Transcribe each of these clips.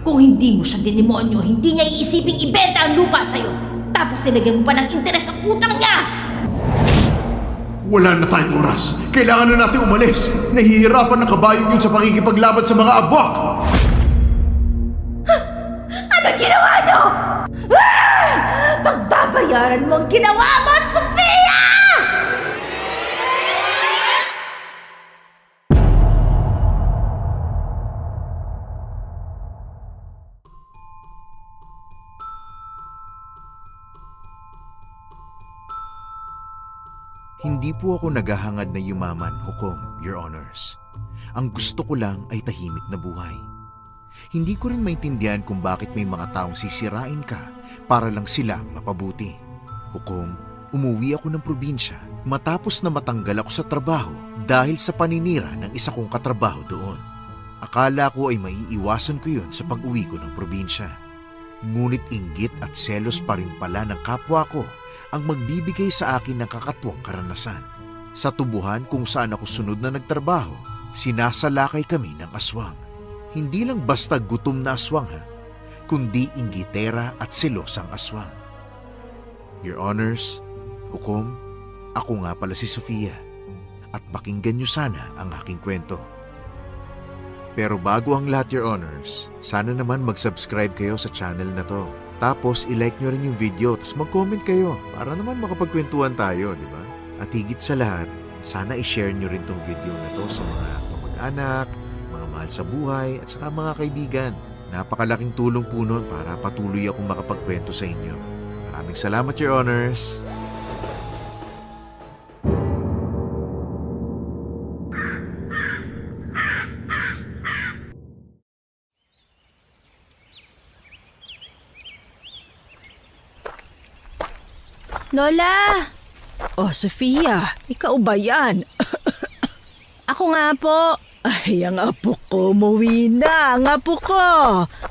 Kung hindi mo siya dinimonyo, hindi niya iisiping ibenta ang lupa sa'yo. Tapos nilagyan mo pa ng interes ang utang niya! Wala na tayong oras. Kailangan na natin umalis. Nahihirapan ng kabayong yun sa pakikipaglaban sa mga abwak. Ano ginawa niyo? Ah! Pagbabayaran mo ang ginawa mo, Sofia! Hindi po ako naghahangad na yumaman, hukom, Your Honors. Ang gusto ko lang ay tahimik na buhay. Hindi ko rin maintindihan kung bakit may mga taong sisirain ka para lang sila mapabuti. Hukom, umuwi ako ng probinsya matapos na matanggal ako sa trabaho dahil sa paninira ng isa kong katrabaho doon. Akala ko ay maiiwasan ko yun sa pag-uwi ko ng probinsya. Ngunit inggit at selos pa rin pala ng kapwa ko ang magbibigay sa akin ng kakatuwang karanasan. Sa tubuhan kung saan ako sunod na nagtrabaho, sinasalakay kami ng aswang. Hindi lang basta gutom na aswang kundi inggitera at selosang aswang. Your Honors, hukom, ako nga pala si Sofia at pakinggan niyo sana ang aking kwento. Pero bago ang lahat, Your Honors, sana naman mag-subscribe kayo sa channel na to. Tapos, i-like nyo rin yung video, tapos mag-comment kayo para naman makapagkwentuhan tayo, di ba? At higit sa lahat, sana i-share nyo rin tong video na to sa mga kamag-anak, mga mahal sa buhay, at saka mga kaibigan. Napakalaking tulong po nun para patuloy akong makapagkwento sa inyo. Maraming salamat, Your Honors! Lola! Oh, Sofia, ikaw ba yan? Ako nga po. Ay, ang apo ko, umuwi na, ang apo ko.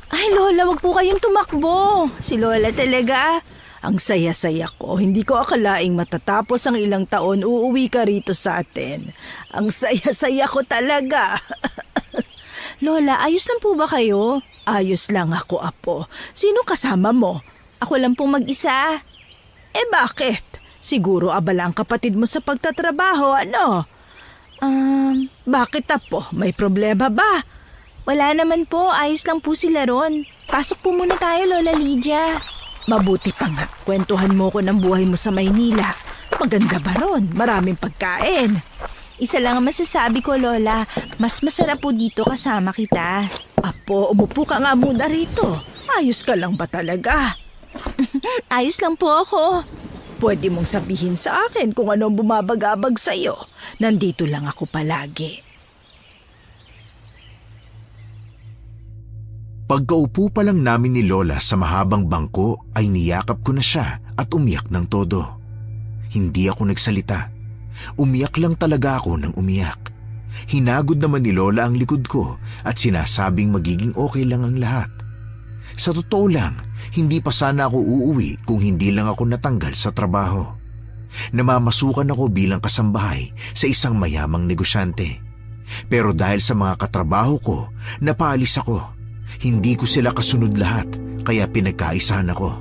Ay, Lola, wag po kayong tumakbo. Si Lola talaga. Ang saya-saya ko, hindi ko akalaing matatapos ang ilang taon uuwi ka rito sa atin. Ang saya-saya ko talaga. Lola, ayos lang po ba kayo? Ayos lang ako, apo. Sino kasama mo? Ako lang pong mag-isa. Eh bakit? Siguro abala ang kapatid mo sa pagtatrabaho, ano? Bakit apo? May problema ba? Wala naman po, ayos lang po sila ron. Pasok po muna tayo, Lola Lydia. Mabuti pa nga, kwentuhan mo ko ng buhay mo sa Maynila. Maganda ba ron? Maraming pagkain. Isa lang ang masasabi ko, Lola. Mas masarap po dito kasama kita. Apo, umupo ka nga muna rito. Ayos ka lang ba talaga? Ayos lang po ako. Pwede mong sabihin sa akin kung ano ang bumabagabag sa'yo. Nandito lang ako palagi. Pagkaupo pa lang namin ni Lola sa mahabang bangko ay niyakap ko na siya at umiyak ng todo. Hindi ako nagsalita. Umiyak lang talaga ako ng umiyak. Hinagod naman ni Lola ang likod ko at sinasabing magiging okay lang ang lahat. Sa totoo lang, hindi pa sana ako uuwi kung hindi lang ako natanggal sa trabaho. Namamasukan ako bilang kasambahay sa isang mayamang negosyante. Pero dahil sa mga katrabaho ko, napaalis ako. Hindi ko sila kasunod lahat, kaya pinagkaisahan ako.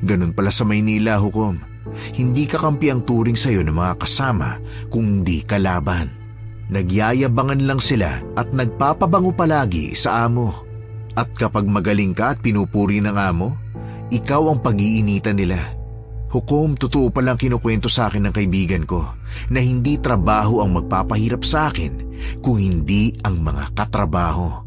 Ganun pala sa Maynila, hukom. Hindi kakampi ang turing sa'yo ng mga kasama kung hindi kalaban. Nagyayabangan lang sila at nagpapabango palagi sa amo. At kapag magaling ka at pinupuri ng amo, ikaw ang pag-iinitan nila. Hukom, totoo palang kinukwento sa akin ng kaibigan ko na hindi trabaho ang magpapahirap sa akin kung hindi ang mga katrabaho.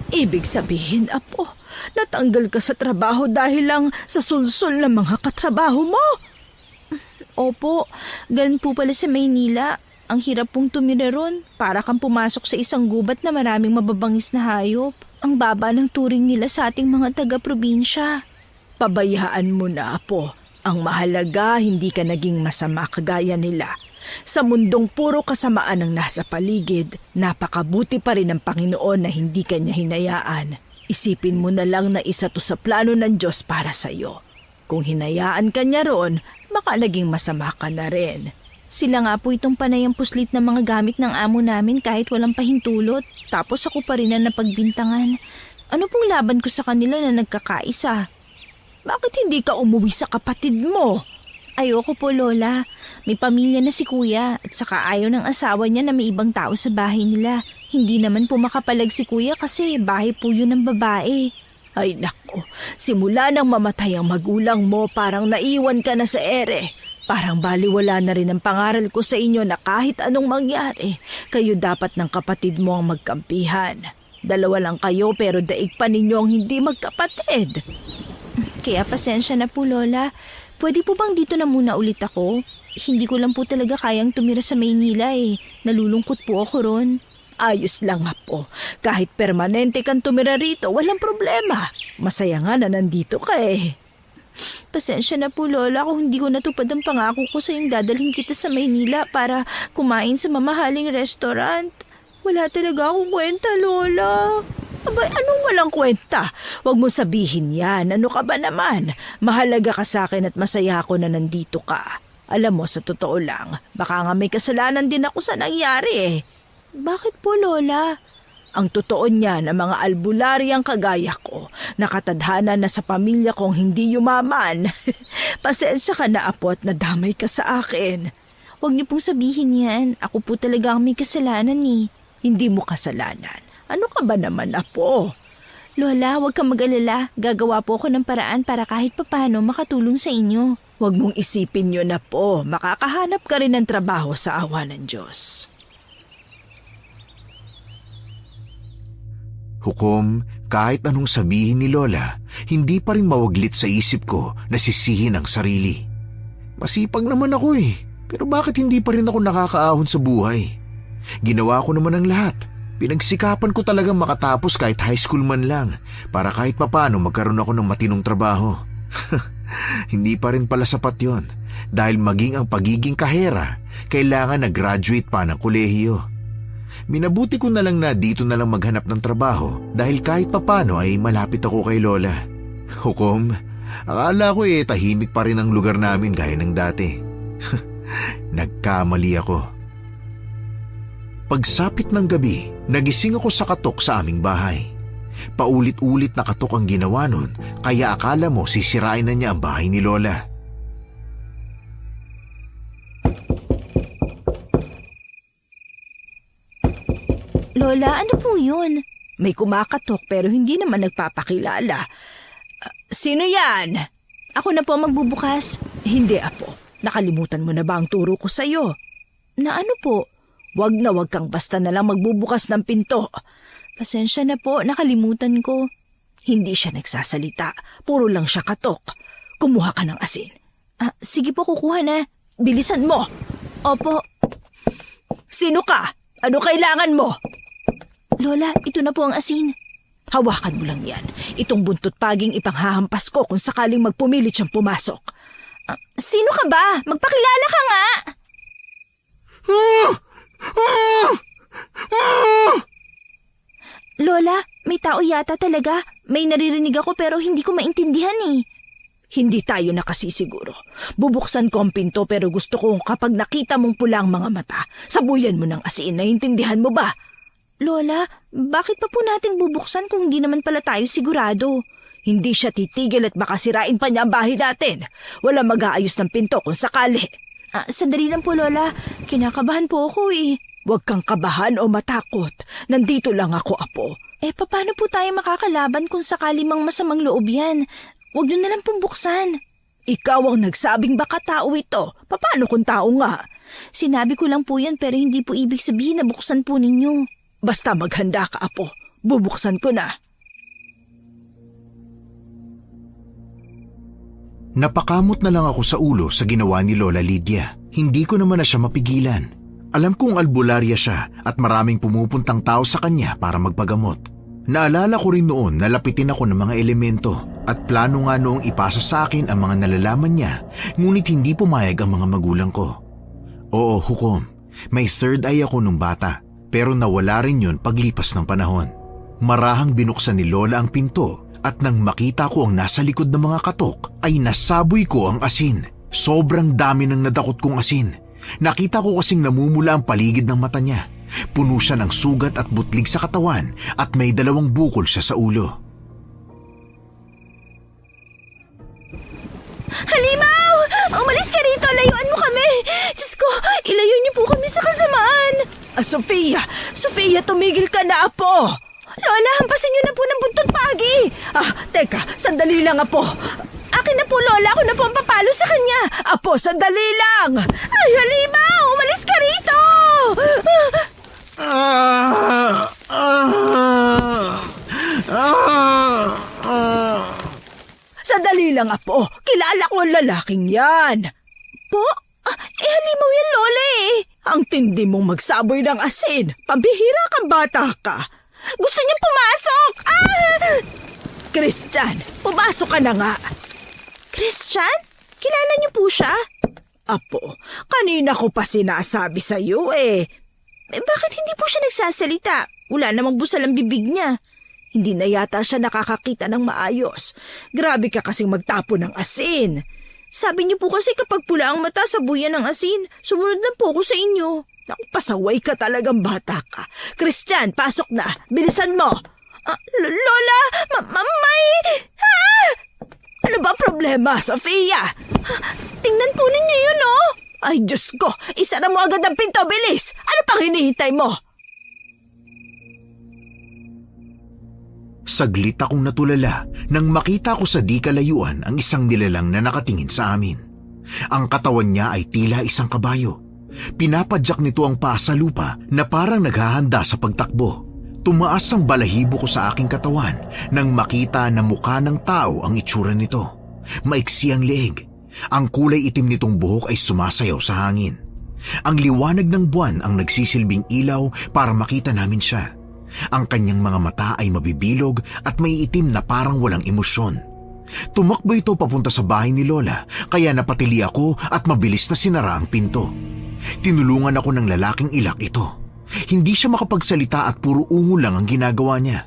Ibig sabihin, apo, natanggal ka sa trabaho dahil lang sa sulsol ng mga katrabaho mo? Opo, ganun po pala sa Maynila. Ang hirap pong tumira ron. Para kang pumasok sa isang gubat na maraming mababangis na hayop. Ang baba ng turing nila sa ating mga taga-probinsya. Pabayaan mo na, apo. Ang mahalaga, hindi ka naging masama kagaya nila. Sa mundong puro kasamaan ang nasa paligid, napakabuti pa rin ng Panginoon na hindi ka niya hinayaan. Isipin mo na lang na isa to sa plano ng Diyos para sa'yo. Kung hinayaan ka niya roon, baka naging masama ka na rin. Sila nga po itong panayang puslit na mga gamit ng amo namin kahit walang pahintulot. Tapos ako pa rin ang napagbintangan. Ano pong laban ko sa kanila na nagkakaisa? Bakit hindi ka umuwi sa kapatid mo? Ayoko po, Lola. May pamilya na si Kuya at saka ayaw ng asawa niya na may ibang tao sa bahay nila. Hindi naman po makapalag si Kuya kasi bahay po yun ng babae. Ay nako, simula nang mamatay ang magulang mo parang naiwan ka na sa ere. Parang baliwala na rin ang pangaral ko sa inyo na kahit anong mangyari, kayo dapat ng kapatid mo ang magkampihan. Dalawa lang kayo pero daig pa ninyo ang hindi magkapatid. Kaya pasensya na po, Lola. Pwede po bang dito na muna ulit ako? Hindi ko lang po talaga kayang tumira sa Maynila eh. Nalulungkot po ako ron. Ayos lang nga po. Kahit permanente kang tumira rito, walang problema. Masaya nga na nandito ka eh. Pasensya na po, Lola, kung hindi ko natupad ang pangako ko sa yung dadalhin kita sa Maynila para kumain sa mamahaling restaurant. Wala talaga akong kwenta, Lola. Abay, anong walang kwenta? Huwag mo sabihin yan. Ano ka ba naman? Mahalaga ka sa akin at masaya ako na nandito ka. Alam mo, sa totoo lang, baka nga may kasalanan din ako sa nangyari eh. Bakit po, Lola? Ang totoo niyan, ang mga albularyang kagaya ko, nakatadhana na sa pamilya kong hindi yumaman. Pasensya ka na, apo, at nadamay ka sa akin. Huwag niyo pong sabihin yan. Ako po talaga ang may kasalanan eh. Hindi mo kasalanan. Ano ka ba naman, apo? Lola, huwag kang mag-alala. Gagawa po ako ng paraan para kahit papano makatulong sa inyo. Huwag mong isipin yun, apo. Makakahanap ka rin ng trabaho sa awa ng Diyos. Hukom, kahit anong sabihin ni Lola, hindi pa rin mawaglit sa isip ko na sisihin ang sarili. Masipag naman ako eh, pero bakit hindi pa rin ako nakakaahon sa buhay? Ginawa ko naman ang lahat. Pinagsikapan ko talagang makatapos kahit high school man lang para kahit papano magkaroon ako ng matinong trabaho. Hindi pa rin pala sapat yon dahil maging ang pagiging kahera, kailangan na graduate pa ng kolehiyo. Minabuti ko na lang na dito na lang maghanap ng trabaho dahil kahit papano ay malapit ako kay Lola. Hukom, akala ko tahimik pa rin ang lugar namin gaya ng dati. Nagkamali ako. Pagsapit ng gabi, nagising ako sa katok sa aming bahay. Paulit-ulit na katok ang ginawa nun, kaya akala mo sisirain na niya ang bahay ni Lola. Lola, ano po yun? May kumakatok pero hindi naman nagpapakilala. Sino yan? Ako na po magbubukas. Hindi, apo. Nakalimutan mo na ba ang turo ko sa'yo? Na ano po? Wag na wag kang basta na lang magbubukas ng pinto. Pasensya na po, nakalimutan ko. Hindi siya nagsasalita. Puro lang siya katok. Kumuha ka ng asin. Sige po, kukuha na. Bilisan mo. Opo. Sino ka? Ano kailangan mo? Lola, ito na po ang asin. Hawakan mo lang yan. Itong buntot paging ipanghahampas ko kung sakaling magpumilit siyang pumasok. Sino ka ba? Magpakilala ka nga! Lola, may tao yata talaga. May naririnig ako pero hindi ko maintindihan eh. Hindi tayo nakasisiguro. Bubuksan ko ang pinto pero gusto kong kapag nakita mong pula ang mga mata, sabuyan mo ng asin. Naiintindihan mo ba? Lola, bakit pa po natin bubuksan kung hindi naman pala tayo sigurado? Hindi siya titigil at baka sirain pa niya ang bahay natin. Wala mag-aayos ng pinto kung sakali. Sandali lang po, Lola. Kinakabahan po ako eh. Huwag kang kabahan o matakot. Nandito lang ako, apo. Paano po tayo makakalaban kung sakali mang masamang loob yan? Huwag nyo na lang pong buksan. Ikaw ang nagsabing baka tao ito. Paano kung tao nga? Sinabi ko lang po yan pero hindi po ibig sabihin na buksan po ninyo. Basta maghanda ka, apo. Bubuksan ko na. Napakamot na lang ako sa ulo sa ginawa ni Lola Lydia. Hindi ko naman na siya mapigilan. Alam kong albularya siya at maraming pumupuntang tao sa kanya para magpagamot. Naalala ko rin noon na lapitin ako ng mga elemento at plano nga noong ipasa sa akin ang mga nalalaman niya, ngunit hindi pumayag ang mga magulang ko. Oo, hukom, may third eye ako nung bata pero nawala rin yun paglipas ng panahon. Marahang binuksan ni Lola ang pinto at nang makita ko ang nasa likod ng mga katok ay nasaboy ko ang asin. Sobrang dami ng nadakot kong asin. Nakita ko kasing namumula ang paligid ng mata niya. Puno siya ng sugat at butlig sa katawan at may 2 bukol siya sa ulo. Halimaw! Umalis ka rito! Layuan mo kami! Diyos ko, ilayo niyo po kami sa kasamaan! Sofia! Sofia, tumigil ka na, Apo! Lola, hampasin niyo na po ng buntot pagi! Teka, sandali lang, Apo. Akin na po, Lola. Ako na po ang papalo sa kanya. Apo, sandali lang! Ay, Halimaw! Umalis ka rito! Sandali lang, Apo. Kilala ko ang lalaking yan. Po? Halimaw yan, Lola eh. Ang tindi mong magsaboy ng asin. Pambihira kang bata ka. Gusto niyang pumasok! Christian, pumasok ka na nga. Christian? Kilala niyo po siya? Apo, kanina ko pa sinasabi sa iyo Bakit hindi po siya nagsasalita? Wala namang busal ang bibig niya. Hindi na yata siya nakakakita ng maayos. Grabe ka kasing magtapo ng asin. Sabi niyo po kasi kapag pula ang mata sa buyan ng asin, sumunod lang po ako sa inyo. Naku, pasaway ka talagang bata ka. Christian, pasok na. Bilisan mo. Lola! May... Ano ba problema, Sofia? Tingnan po ninyo yun, oh! Ay, Diyos ko! Isara mo agad ang pinto, bilis! Ano pang hinihintay mo? Saglit akong natulala nang makita ko sa di kalayuan ang isang nilalang na nakatingin sa amin. Ang katawan niya ay tila isang kabayo. Pinapadyak nito ang paa sa lupa na parang naghahanda sa pagtakbo. Tumaas ang balahibo ko sa aking katawan nang makita na mukha ng tao ang itsura nito. Maiksi ang leeg. Ang kulay itim nitong buhok ay sumasayaw sa hangin. Ang liwanag ng buwan ang nagsisilbing ilaw para makita namin siya. Ang kanyang mga mata ay mabibilog at may itim na parang walang emosyon. Tumakbo ito papunta sa bahay ni Lola kaya napatili ako at mabilis na sinara ang pinto. Tinulungan ako ng lalaking ilak ito. Hindi siya makapagsalita at puro ungo lang ang ginagawa niya.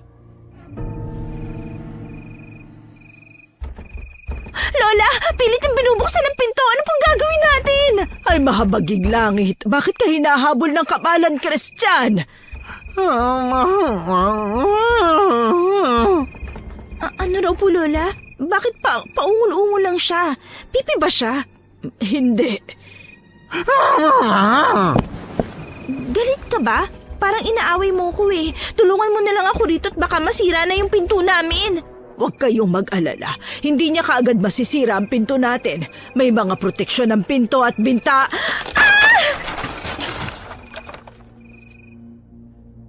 Lola, pilit yung binubuksan ng pinto. Ano pang gagawin natin? Ay, mahabaging langit. Bakit ka hinahabol ng kabalan, Christian? Ano raw po, Lola? Bakit paungol-ungol lang siya? Pipi ba siya? Hindi. Galit ka ba? Parang inaaway mo ko eh. Tulungan mo na lang ako rito at baka masira na yung pinto namin. Huwag kayong mag-alala. Hindi niya kaagad masisira ang pinto natin. May mga proteksyon ng pinto at binta.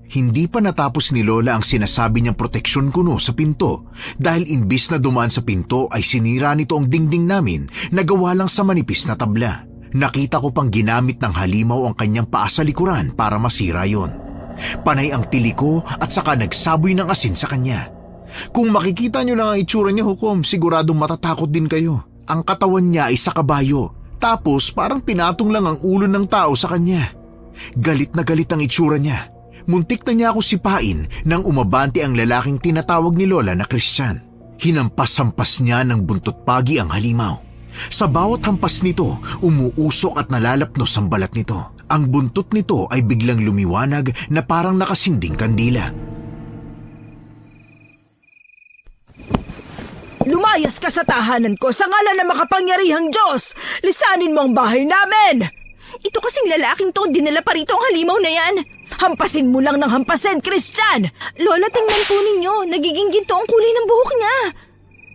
Hindi pa natapos ni Lola ang sinasabi niyang proteksyon kuno sa pinto dahil imbis na dumaan sa pinto ay sinira nito ang dingding namin na gawa lang sa manipis na tabla. Nakita ko pang ginamit ng halimaw ang kanyang paa sa likuran para masira yon. Panay ang tili ko at saka nagsaboy ng asin sa kanya. Kung makikita niyo lang ang itsura niya, Hukom, siguradong matatakot din kayo. Ang katawan niya ay sa kabayo, tapos parang pinatong lang ang ulo ng tao sa kanya. Galit na galit ang itsura niya. Muntik na niya ako sipain nang umabante ang lalaking tinatawag ni Lola na Christian. Hinampas-hampas niya ng buntot pagi ang halimaw. Sa bawat hampas nito, umuusok at nalalapnos ang balat nito. Ang buntot nito ay biglang lumiwanag na parang nakasinding kandila. Lumayas ka sa tahanan ko sa ngalan ng makapangyarihang Diyos! Lisanin mo ang bahay namin! Ito kasing lalaking to, dinala pa rito ang halimaw na yan. Hampasin mo lang ng hampasin, Christian! Lola, tingnan po ninyo. Nagiging ginto ang kulay ng buhok niya.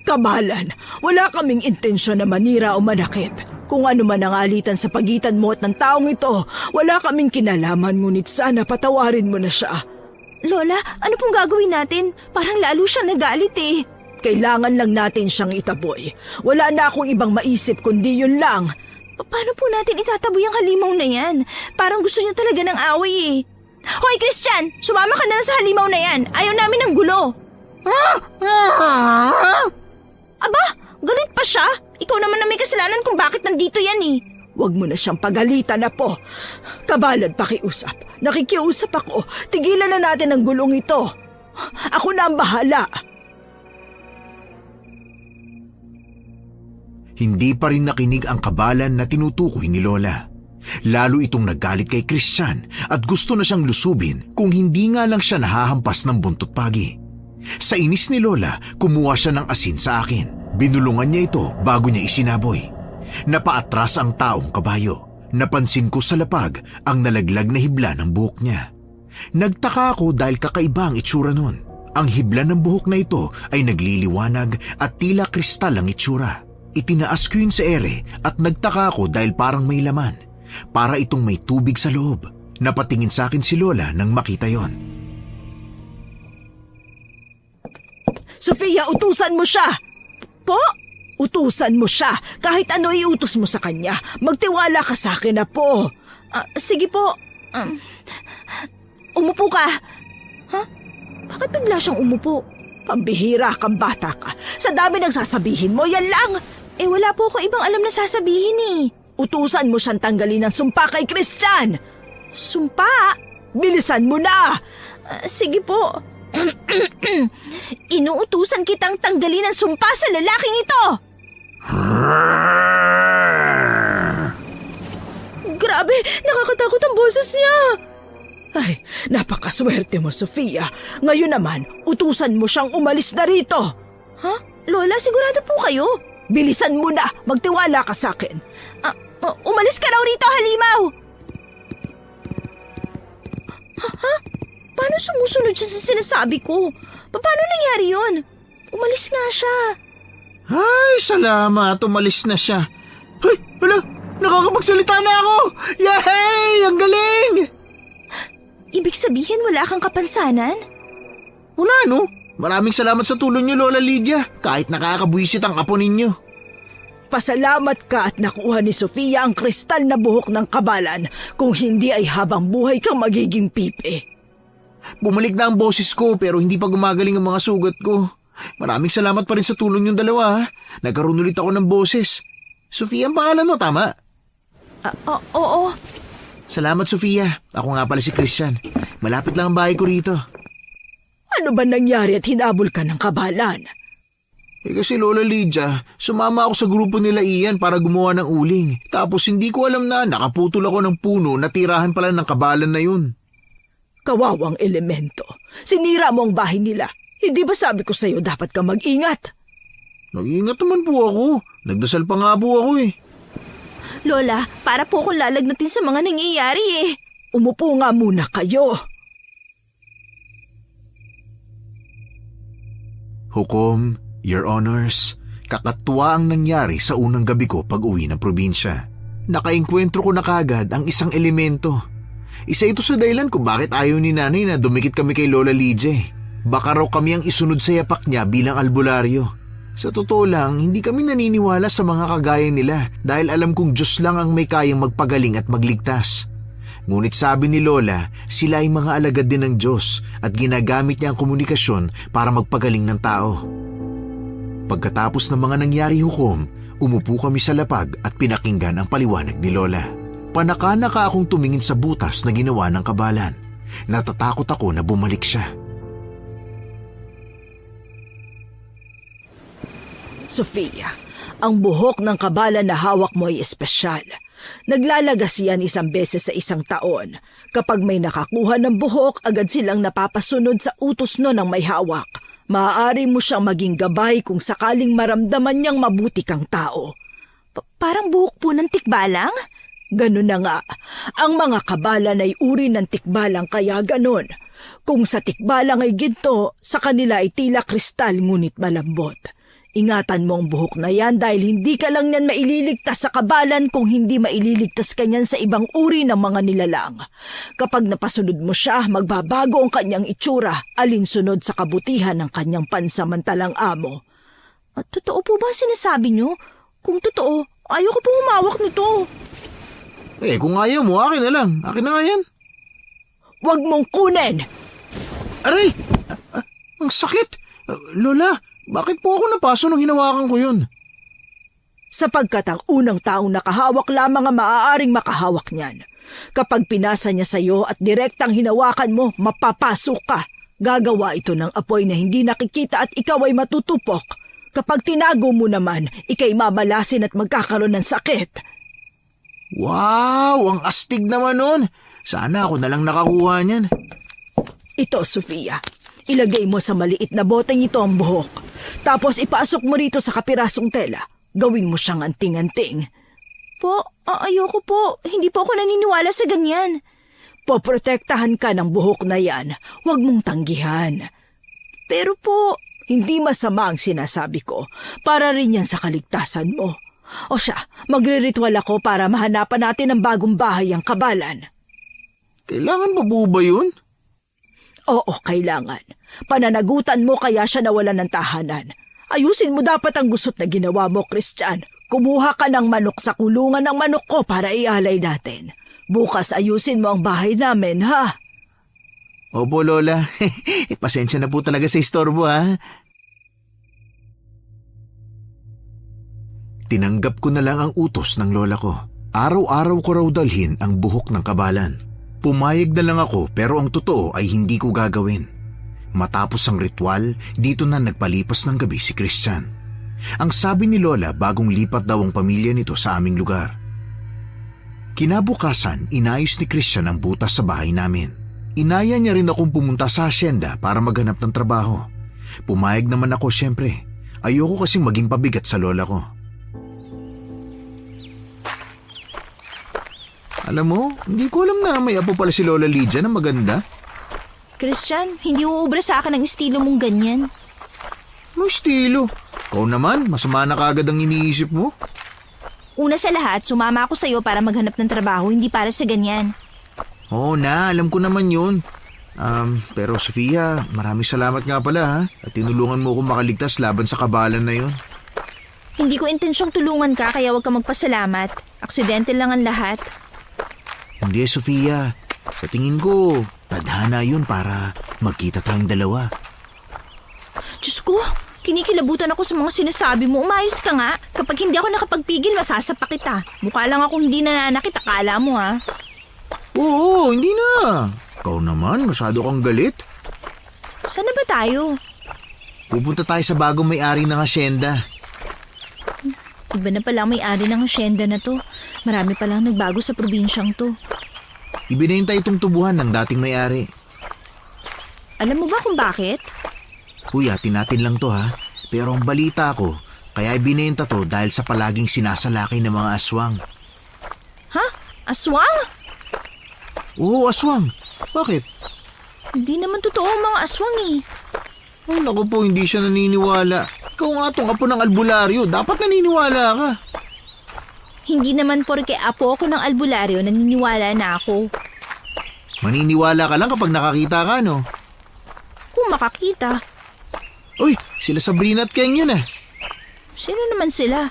Kamalan, wala kaming intensyon na manira o manakit. Kung ano man ang alitan sa pagitan mo at ng taong ito, wala kaming kinalaman, ngunit sana patawarin mo na siya. Lola, ano pong gagawin natin? Parang lalo siya nagalit eh. Kailangan lang natin siyang itaboy. Wala na akong ibang maisip kundi yun lang. Paano po natin itataboy ang halimaw na yan? Parang gusto niya talaga ng away eh. Hoy, Christian! Sumama ka na lang sa halimaw na yan. Ayaw namin ng gulo. Aba, galit pa siya? Ikaw naman na may kasalanan kung bakit nandito yan eh. Huwag mo na siyang pagalitan na po. Kabalad pakiusap. Nakikiusap ako. Tigilan na natin ang gulong ito. Ako na ang bahala. Hindi pa rin nakinig ang kabalan na tinutukoy ni Lola. Lalo itong nagalit kay Christian at gusto na siyang lusubin kung hindi nga lang siya nahahampas ng buntot pagi. Sa inis ni Lola, kumuha siya ng asin sa akin. Binulungan niya ito bago niya isinaboy. Napaatras ang taong kabayo. Napansin ko sa lapag ang nalaglag na hibla ng buhok niya. Nagtaka ako dahil kakaiba ang itsura nun. Ang hibla ng buhok na ito ay nagliliwanag at tila kristal ang itsura. Itinaas ko yun sa ere at nagtaka ako dahil parang may laman. Para itong may tubig sa loob. Napatingin sa akin si Lola nang makita yon. Sofia, utusan mo siya! Po? Utusan mo siya. Kahit ano iutos mo sa kanya. Magtiwala ka sa akin na po. Sige po. Umupo ka. Ha? Bakit bigla siyang umupo? Pambihira kang bata ka. Sa dami ng sasabihin mo, yan lang. Wala po ako ibang alam na sasabihin eh. Utusan mo siyang tanggalin ng sumpa kay Christian. Sumpa? Bilisan mo na! Sige po. Inuutusan kitang tanggalin ang sumpa sa lalaking ito. Grabe, nakakatakot ang boses niya. Ay, napakaswerte mo, Sofia. Ngayon naman, utusan mo siyang umalis na rito. Ha? Lola, sigurado po kayo? Bilisan mo na, magtiwala ka sa akin. Umalis ka raw rito, halimaw! Ha? Paano sumusunod siya sa sinasabi ko? Paano nangyari yun? Umalis nga siya. Ay, salamat. Umalis na siya. Ay, wala. Nakakapagsalita na ako. Yay! Ang galing! Ibig sabihin wala kang kapansanan? Wala, no? Maraming salamat sa tulong niyo, Lola Lydia. Kahit nakakabwisit ang apo ninyo. Pasalamat ka at nakuha ni Sofia ang kristal na buhok ng kabalan. Kung hindi ay habang buhay kang magiging pipi. Bumalik na ang boses ko pero hindi pa gumagaling ang mga sugat ko. Maraming salamat pa rin sa tulong niyong dalawa. Nagkaroon ulit ako ng boses. Sofia ang pangalan mo, tama? Oo. Salamat, Sofia. Ako nga pala si Christian. Malapit lang ang bahay ko rito. Ano ba nangyari at hinabol ka ng kabalan? Kasi Lola Lydia, sumama ako sa grupo nila Ian para gumawa ng uling. Tapos hindi ko alam na nakaputol ako ng puno na tirahan pala ng kabalan na yun. Kawawang elemento. Sinira mo ang bahay nila. Hindi ba sabi ko sa'yo dapat ka mag-ingat? Nag-iingat naman po ako. Nagdasal pa nga po ako eh. Lola, para po akong lalagnatin sa mga nangyayari eh. Umupo nga muna kayo. Hukom, Your Honors, kakatuwa ang nangyari sa unang gabi ko pag uwi ng probinsya. Nakaengkwentro ko na kagad ang isang elemento. Isa ito sa dahilan kung bakit ayaw ni nanay na dumikit kami kay Lola Lydia. Baka raw kami ang isunod sa yapak niya bilang albularyo. Sa totoo lang, hindi kami naniniwala sa mga kagaya nila dahil alam kong Diyos lang ang may kayang magpagaling at magligtas. Ngunit sabi ni Lola, sila ay mga alagad din ng Diyos at ginagamit niya ang komunikasyon para magpagaling ng tao. Pagkatapos ng mga nangyari hukom, umupo kami sa lapag at pinakinggan ang paliwanag ni Lola. Panaka-naka akong tumingin sa butas na ginawa ng kabalan. Natatakot ako na bumalik siya. Sofia, ang buhok ng kabalan na hawak mo ay espesyal. Naglalagas yan isang beses sa isang taon. Kapag may nakakuha ng buhok, agad silang napapasunod sa utos no ng may hawak. Maaari mo siyang maging gabay kung sakaling maramdaman niyang mabuti kang tao. Parang buhok po ng tikbalang? Ganun na nga. Ang mga kabalan ay uri ng tikbalang kaya ganun. Kung sa tikbalang ay ginto, sa kanila ay tila kristal ngunit malambot. Ingatan mo ang buhok na yan dahil hindi ka lang yan maililigtas sa kabalan kung hindi maililigtas ka niyan sa ibang uri ng mga nilalang. Kapag napasunod mo siya, magbabago ang kanyang itsura, alinsunod sa kabutihan ng kanyang pansamantalang amo. At totoo po ba sinasabi niyo? Kung totoo, ayoko po humawak nito. Kung ayaw mo, akin na lang. Akin na nga yan. Huwag mong kunin! Aray! Ang sakit! Lola, bakit po ako napaso nung hinawakan ko yun? Sapagkat ang unang taong nakahawak lamang ang maaaring makahawak niyan. Kapag pinasa niya sa iyo at direktang hinawakan mo, mapapasok ka. Gagawa ito ng apoy na hindi nakikita at ikaw ay matutupok. Kapag tinago mo naman, ikay mamalasin at magkakaroon ng sakit. Wow! Ang astig naman nun! Sana ako na lang nakakuha niyan. Ito, Sofia. Ilagay mo sa maliit na boteng ito ang buhok. Tapos ipasok mo rito sa kapirasong tela. Gawin mo siyang anting-anting. Po, ayoko po. Hindi po ako naniniwala sa ganyan. Poprotektahan ka ng buhok na yan. Huwag mong tanggihan. Pero po, Hindi masama ang sinasabi ko. Para rin yan sa kaligtasan mo. O siya, magre-ritual ako para mahanapan natin ang bagong bahay ang kabalan. Kailangan pa po ba yun? Oo, kailangan. Pananagutan mo kaya siya nawalan ng tahanan. Ayusin mo dapat ang gusot na ginawa mo, Christian. Kumuha ka ng manok sa kulungan ng manok ko para ialay natin. Bukas ayusin mo ang bahay namin, ha? Opo, Lola. Pasensya na po talaga sa istorbo, ha? Tinanggap ko na lang ang utos ng lola ko. Araw-araw ko raw dalhin ang buhok ng kabalan. Pumayag na lang ako pero ang totoo ay hindi ko gagawin. Matapos ang ritual, dito na nagpalipas ng gabi si Christian. Ang sabi ni Lola bagong lipat daw ang pamilya nito sa aming lugar. Kinabukasan, inayos ni Christian ang butas sa bahay namin. Inaya niya rin akong pumunta sa asyenda para maghanap ng trabaho. Pumayag naman ako siyempre. Ayoko kasing maging pabigat sa lola ko. Alam mo, hindi ko alam na may apo pala si Lola Lydia na maganda. Christian, hindi uubra sa akin ang estilo mong ganyan. Ano estilo? Ikaw naman, masama na kagad ang iniisip mo. Una sa lahat, sumama ako sa'yo para maghanap ng trabaho, hindi para sa ganyan. Oo na, alam ko naman yun. Pero Sofia, maraming salamat nga pala ha. At tinulungan mo akong makaligtas laban sa kabalan na yun. Hindi ko intensyong tulungan ka kaya huwag ka magpasalamat. Aksidente lang ang lahat. Hindi, Sofia. Sa tingin ko, tadhana yun para magkita tayong dalawa. Diyos ko, kinikilabutan ako sa mga sinasabi mo. Umayos ka nga. Kapag hindi ako nakapagpigil, masasapa kita. Mukha lang ako hindi nananakit, akala mo ha. Oo, hindi na. Ikaw naman, masyado kang galit. Saan na ba tayo? Pupunta tayo sa bagong may-ari ng asyenda. Iba na pala ang may-ari ng asyenda na to. Marami palang nagbago sa probinsyang to. Ibinenta itong tubuhan ng dating may-ari. Alam mo ba kung bakit? Uy, atin natin lang to ha. Pero ang balita ko, kaya ibinenta to dahil sa palaging sinasalaki ng mga aswang. Ha? Aswang? Oo, aswang. Bakit? Hindi naman totoo ang mga aswang eh. Oh, naku po, hindi siya naniniwala. Ikaw nga tong apo ng albularyo. Dapat naniniwala ka. Hindi naman porke apo ako ng albularyo, naniniwala na ako. Maniniwala ka lang kapag nakakita ka, no? Kung makakita. Uy, sila Sabrina at Keng yun ah. Sino naman sila?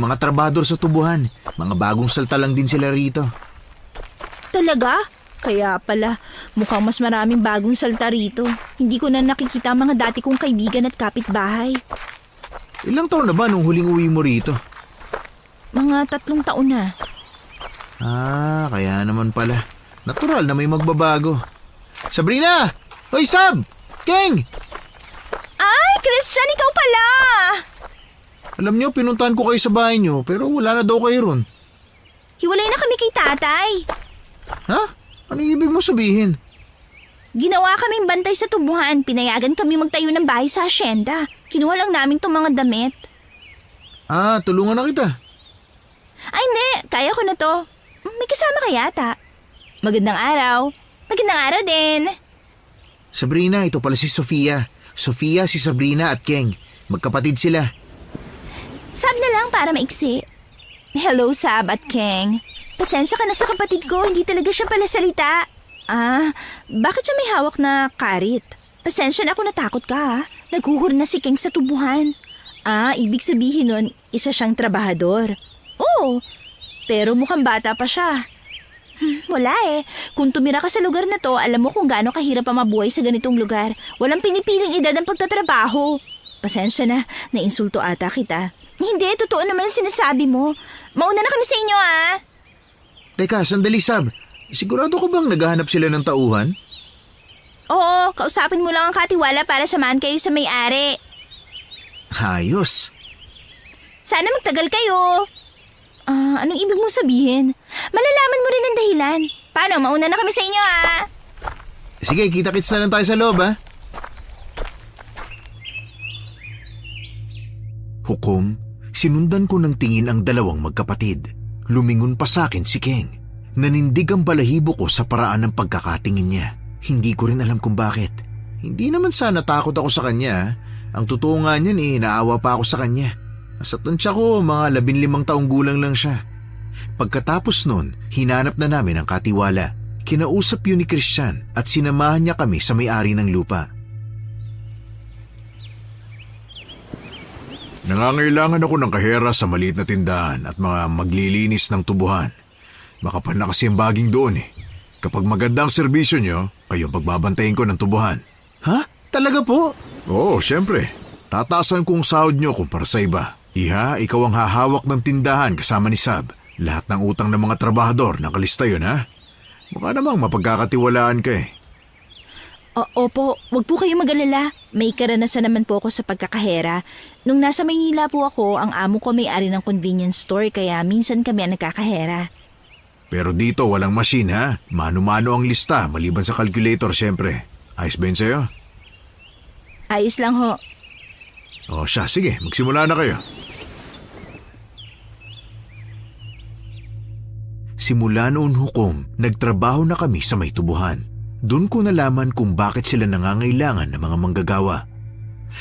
Mga trabador sa tubuhan. Mga bagong salta lang din sila rito. Talaga? Kaya pala, mukhang mas maraming bagong salta rito. Hindi ko na nakikita ang mga dati kong kaibigan at kapitbahay. Ilang taon na ba nung huling uwi mo rito? Mga 3 taon na. Ah, kaya naman pala. Natural na may magbabago. Sabrina! Hoy, Sab! Keng! Ay, Christian, ikaw pala! Alam niyo, pinuntahan ko kayo sa bahay niyo, pero wala na daw kayo ron. Hiwalay na kami kay tatay. Ha? Ano ibig mo sabihin? Ginawa kaming bantay sa tubuhan. Pinayagan kami magtayo ng bahay sa asyenda. Kinuha lang namin tong mga damit. Ah, tulungan na kita. Ay, hindi. Kaya ko na to. May kasama ka yata. Magandang araw. Magandang araw din. Sabrina, ito pala si Sofia. Sofia, si Sabrina at Keng. Magkapatid sila. Sab na lang para maiksi. Hello, Sab at Keng. Pasensya ka na sa kapatid ko. Hindi talaga siya pala salita. Ah, bakit siya may hawak na karit? Pasensya na ako, natakot ka ha. Naghuhur na si Keng sa tubuhan. Ah, ibig sabihin nun, isa siyang trabahador. Oo, pero mukhang bata pa siya. Wala eh. Kung tumira ka sa lugar na to, alam mo kung gaano kahirap ang mabuhay sa ganitong lugar. Walang pinipiling edad ang pagtatrabaho. Pasensya na, nainsulto ata kita. Hindi, totoo naman ang sinasabi mo. Mauna na kami sa inyo ah. Teka, sandali, Sab. Sigurado ko bang naghahanap sila ng tauhan? Oo, kausapin mo lang ang katiwala para samahan kayo sa may-ari. Ayos. Sana magtagal kayo. Anong ibig mong sabihin? Malalaman mo rin ang dahilan. Paano, mauna na kami sa inyo Sige, kita-kits na lang tayo sa loob, ha? Hukom, sinundan ko ng tingin ang dalawang magkapatid. Lumingon pa sa akin si Keng. Nanindig ang balahibo ko sa paraan ng pagkakatingin niya. Hindi ko rin alam kung bakit. Hindi naman sana takot ako sa kanya. Ang totoo nga niyan naawa pa ako sa kanya. Sa tansya ko, mga 15 taong gulang lang siya. Pagkatapos nun, hinanap na namin ang katiwala. Kinausap yun ni Christian at sinamahan niya kami sa may-ari ng lupa. Nangangailangan ako ng kahera sa maliit na tindahan at mga maglilinis ng tubuhan. Makapal na kasi ang baging doon Kapag maganda ang serbisyo nyo, ayun pagbabantayin ko ng tubuhan. Ha? Talaga po? Oo, syempre. Tataasan kong sahod nyo kumpara sa iba. Iha, ikaw ang hahawak ng tindahan kasama ni Sab. Lahat ng utang ng mga trabahador, nakalista yun ha? Mukha namang mapagkakatiwalaan ka Opo, wag po kayo mag-alala. May karanasan naman po ako sa pagkakahera. Nung nasa Maynila po ako, ang amo ko may-ari ng convenience store kaya minsan kami ang nagkakahera. Pero dito walang machine ha? Mano-mano ang lista, maliban sa calculator syempre. Ayos ba yun sa'yo? Ayos lang ho. O siya, sige, magsimula na kayo. Simula noon hukom, nagtrabaho na kami sa may tubuhan. Doon ko nalaman kung bakit sila nangangailangan ng mga manggagawa.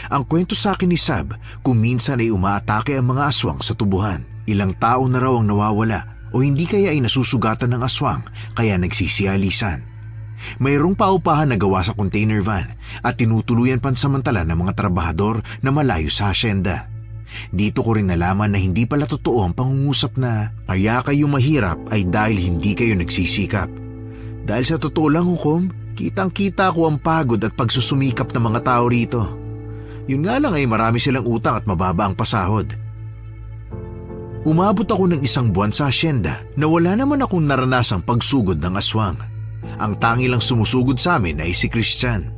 Ang kwento sa akin ni Sab, kung minsan ay umaatake ang mga aswang sa tubuhan. Ilang tao na raw ang nawawala o hindi kaya ay nasusugatan ng aswang kaya nagsisiyalisan. Mayroong paupahan na gawa sa container van at tinutuluyan pansamantala ng mga trabahador na malayo sa asyenda. Dito ko rin nalaman na hindi pala totoo ang pangungusap na kaya kayo mahirap ay dahil hindi kayo nagsisikap. Dahil sa totoo lang hukom, kitang-kita ko ang pagod at pagsusumikap ng mga tao rito. Yun nga lang ay marami silang utang at mababa ang pasahod. Umabot ako ng 1 buwan sa asyenda na wala naman akong naranasang pagsugod ng aswang. Ang tangi lang sumusugod sa amin ay si Christian.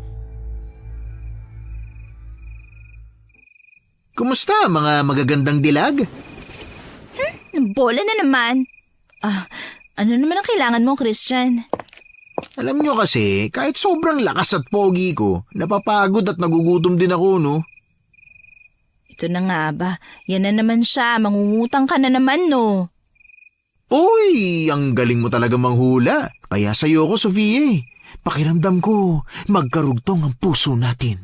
Kumusta mga magagandang dilag? Bola na naman. Ano naman ang kailangan mo, Christian? Alam nyo kasi, kahit sobrang lakas at pogi ko, napapagod at nagugutom din ako, no? Ito na nga ba? Yan na naman siya. Mangungutang ka na naman, no? Uy, ang galing mo talaga manghula. Kaya sa'yo ko, Sofia. Pakiramdam ko, magkarugtong ang puso natin.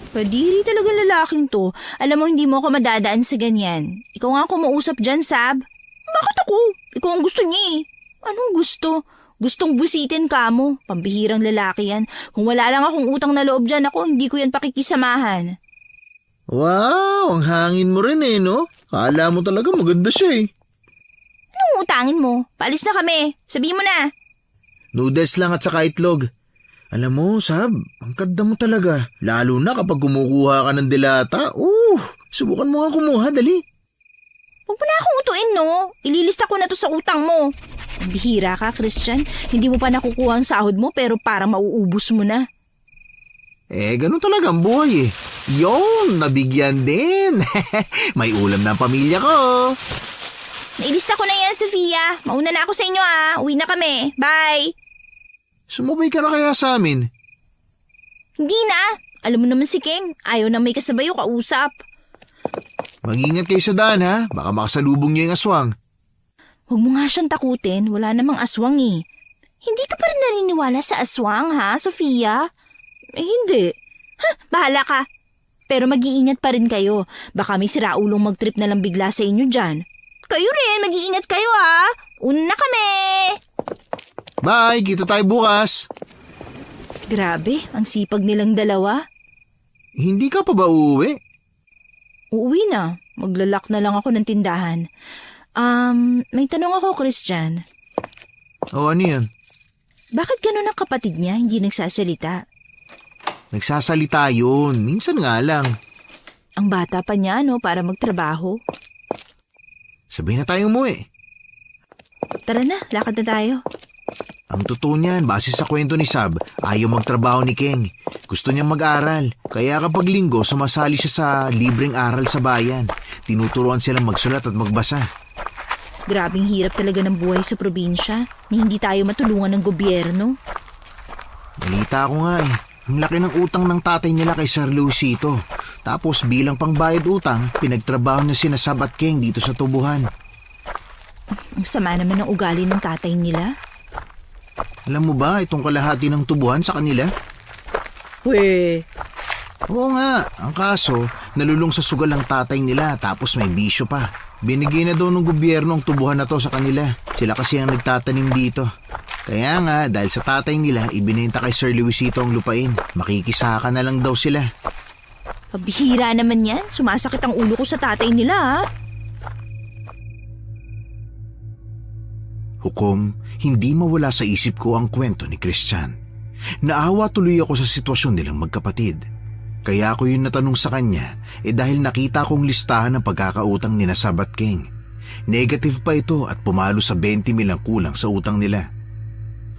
Padiri talaga lalaking to. Alam mo, hindi mo ako madadaan sa ganyan. Ikaw nga kumuusap dyan, Sab. Bakit ako? Ikaw ang gusto niya Anong gusto? Gustong busitin ka mo. Pambihirang lalaki yan. Kung wala lang akong utang na loob dyan ako, hindi ko yan pakikisamahan. Wow, ang hangin mo rin no? Kala mo talaga maganda siya Anong utangin mo? Paalis na kami. Sabihin mo na. Noodles lang at saka itlog. Alam mo, Sab, ang ganda mo talaga. Lalo na kapag kumukuha ka ng dilata. Subukan mo nga kumuha, dali. Huwag mo na akong utuin, no? Ililista ko na to sa utang mo. Bihira ka, Christian. Hindi mo pa nakukuha ang sahod mo pero parang mauubos mo na. Ganun talaga ang buhay Yon, nabigyan din. May ulam na ang pamilya ko. Nailista ko na yan, Sofia. Mauna na ako sa inyo, Uwi na kami. Bye. Sumabay ka na kaya sa amin? Hindi na. Alam mo naman si King. Ayaw na may kasabayo kausap. Mag-ingat kayo sa daan, ha? Baka makasalubong niyo yung aswang. Huwag mo nga siyang takutin. Wala namang aswang Hindi ka pa rin naniniwala sa aswang, ha, Sofia? Hindi. Bahala ka. Pero mag-iingat pa rin kayo. Baka may siraulong mag-trip na lang bigla sa inyo dyan. Kayo rin, mag-iingat kayo, ha? Una na kami! Bye, kita tayo bukas. Grabe, ang sipag nilang dalawa. Hindi ka pa ba uuwi? Uuwi na. Maglalak na lang ako ng tindahan. May tanong ako, Christian. Ano yan? Bakit ganun ang kapatid niya, hindi nagsasalita? Nagsasalita yun. Minsan nga lang. Ang bata pa niya, para magtrabaho. Sabay na tayo umuwi. Tara na, lakad na tayo. Ang totoo niyan, base sa kwento ni Sab, ayaw magtrabaho ni Keng. Gusto niyang mag-aral. Kaya kapag linggo, sumasali siya sa libreng aral sa bayan. Tinuturuan silang magsulat at magbasa. Grabing hirap talaga ng buhay sa probinsya na hindi tayo matulungan ng gobyerno. Balita ko nga eh. Ang laki ng utang ng tatay nila kay Sir Luisito. Tapos bilang pangbayad utang, pinagtrabaho niya sina Sab at Keng dito sa tubuhan. Ang sama naman ng ugali ng tatay nila. Alam mo ba itong kalahati ng tubuhan sa kanila? We, Oo nga, ang kaso, nalulong sa sugal ang tatay nila tapos may bisyo pa. Binigay na daw ng gobyerno ang tubuhan na to sa kanila. Sila kasi ang nagtatanim dito. Kaya nga, dahil sa tatay nila, ibinenta kay Sir Luisito ang lupain. Makikisaka na lang daw sila. Pabihira naman yan. Sumasakit ang ulo ko sa tatay nila, ha? Hukom, hindi mawala sa isip ko ang kwento ni Christian. Naawa tuloy ako sa sitwasyon nilang magkapatid. Kaya ako yung natanong sa kanya dahil nakita kong listahan ng pagkakautang ni Sab at Keng. Negative pa ito at pumalo sa 20 mil ang kulang sa utang nila.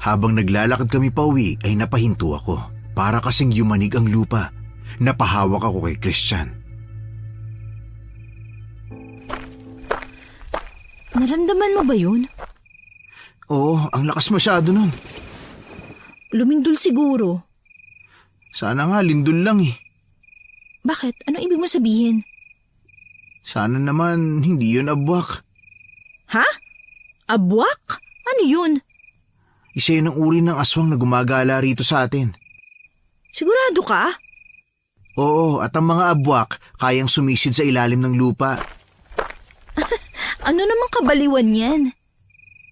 Habang naglalakad kami pauwi ay napahinto ako. Para kasing yumanig ang lupa. Napahawak ako kay Christian. Naramdaman mo ba yun? Oo, ang lakas masyado nun. Lumindol siguro. Sana nga lindol lang eh. Bakit? Ano ibig mo sabihin? Sana naman hindi yun abwak. Ha? Abwak? Ano yun? Isa yun ang uri ng aswang na gumagala rito sa atin. Sigurado ka? Oo, at ang mga abwak kayang sumisid sa ilalim ng lupa. Ano namang kabaliwan yan?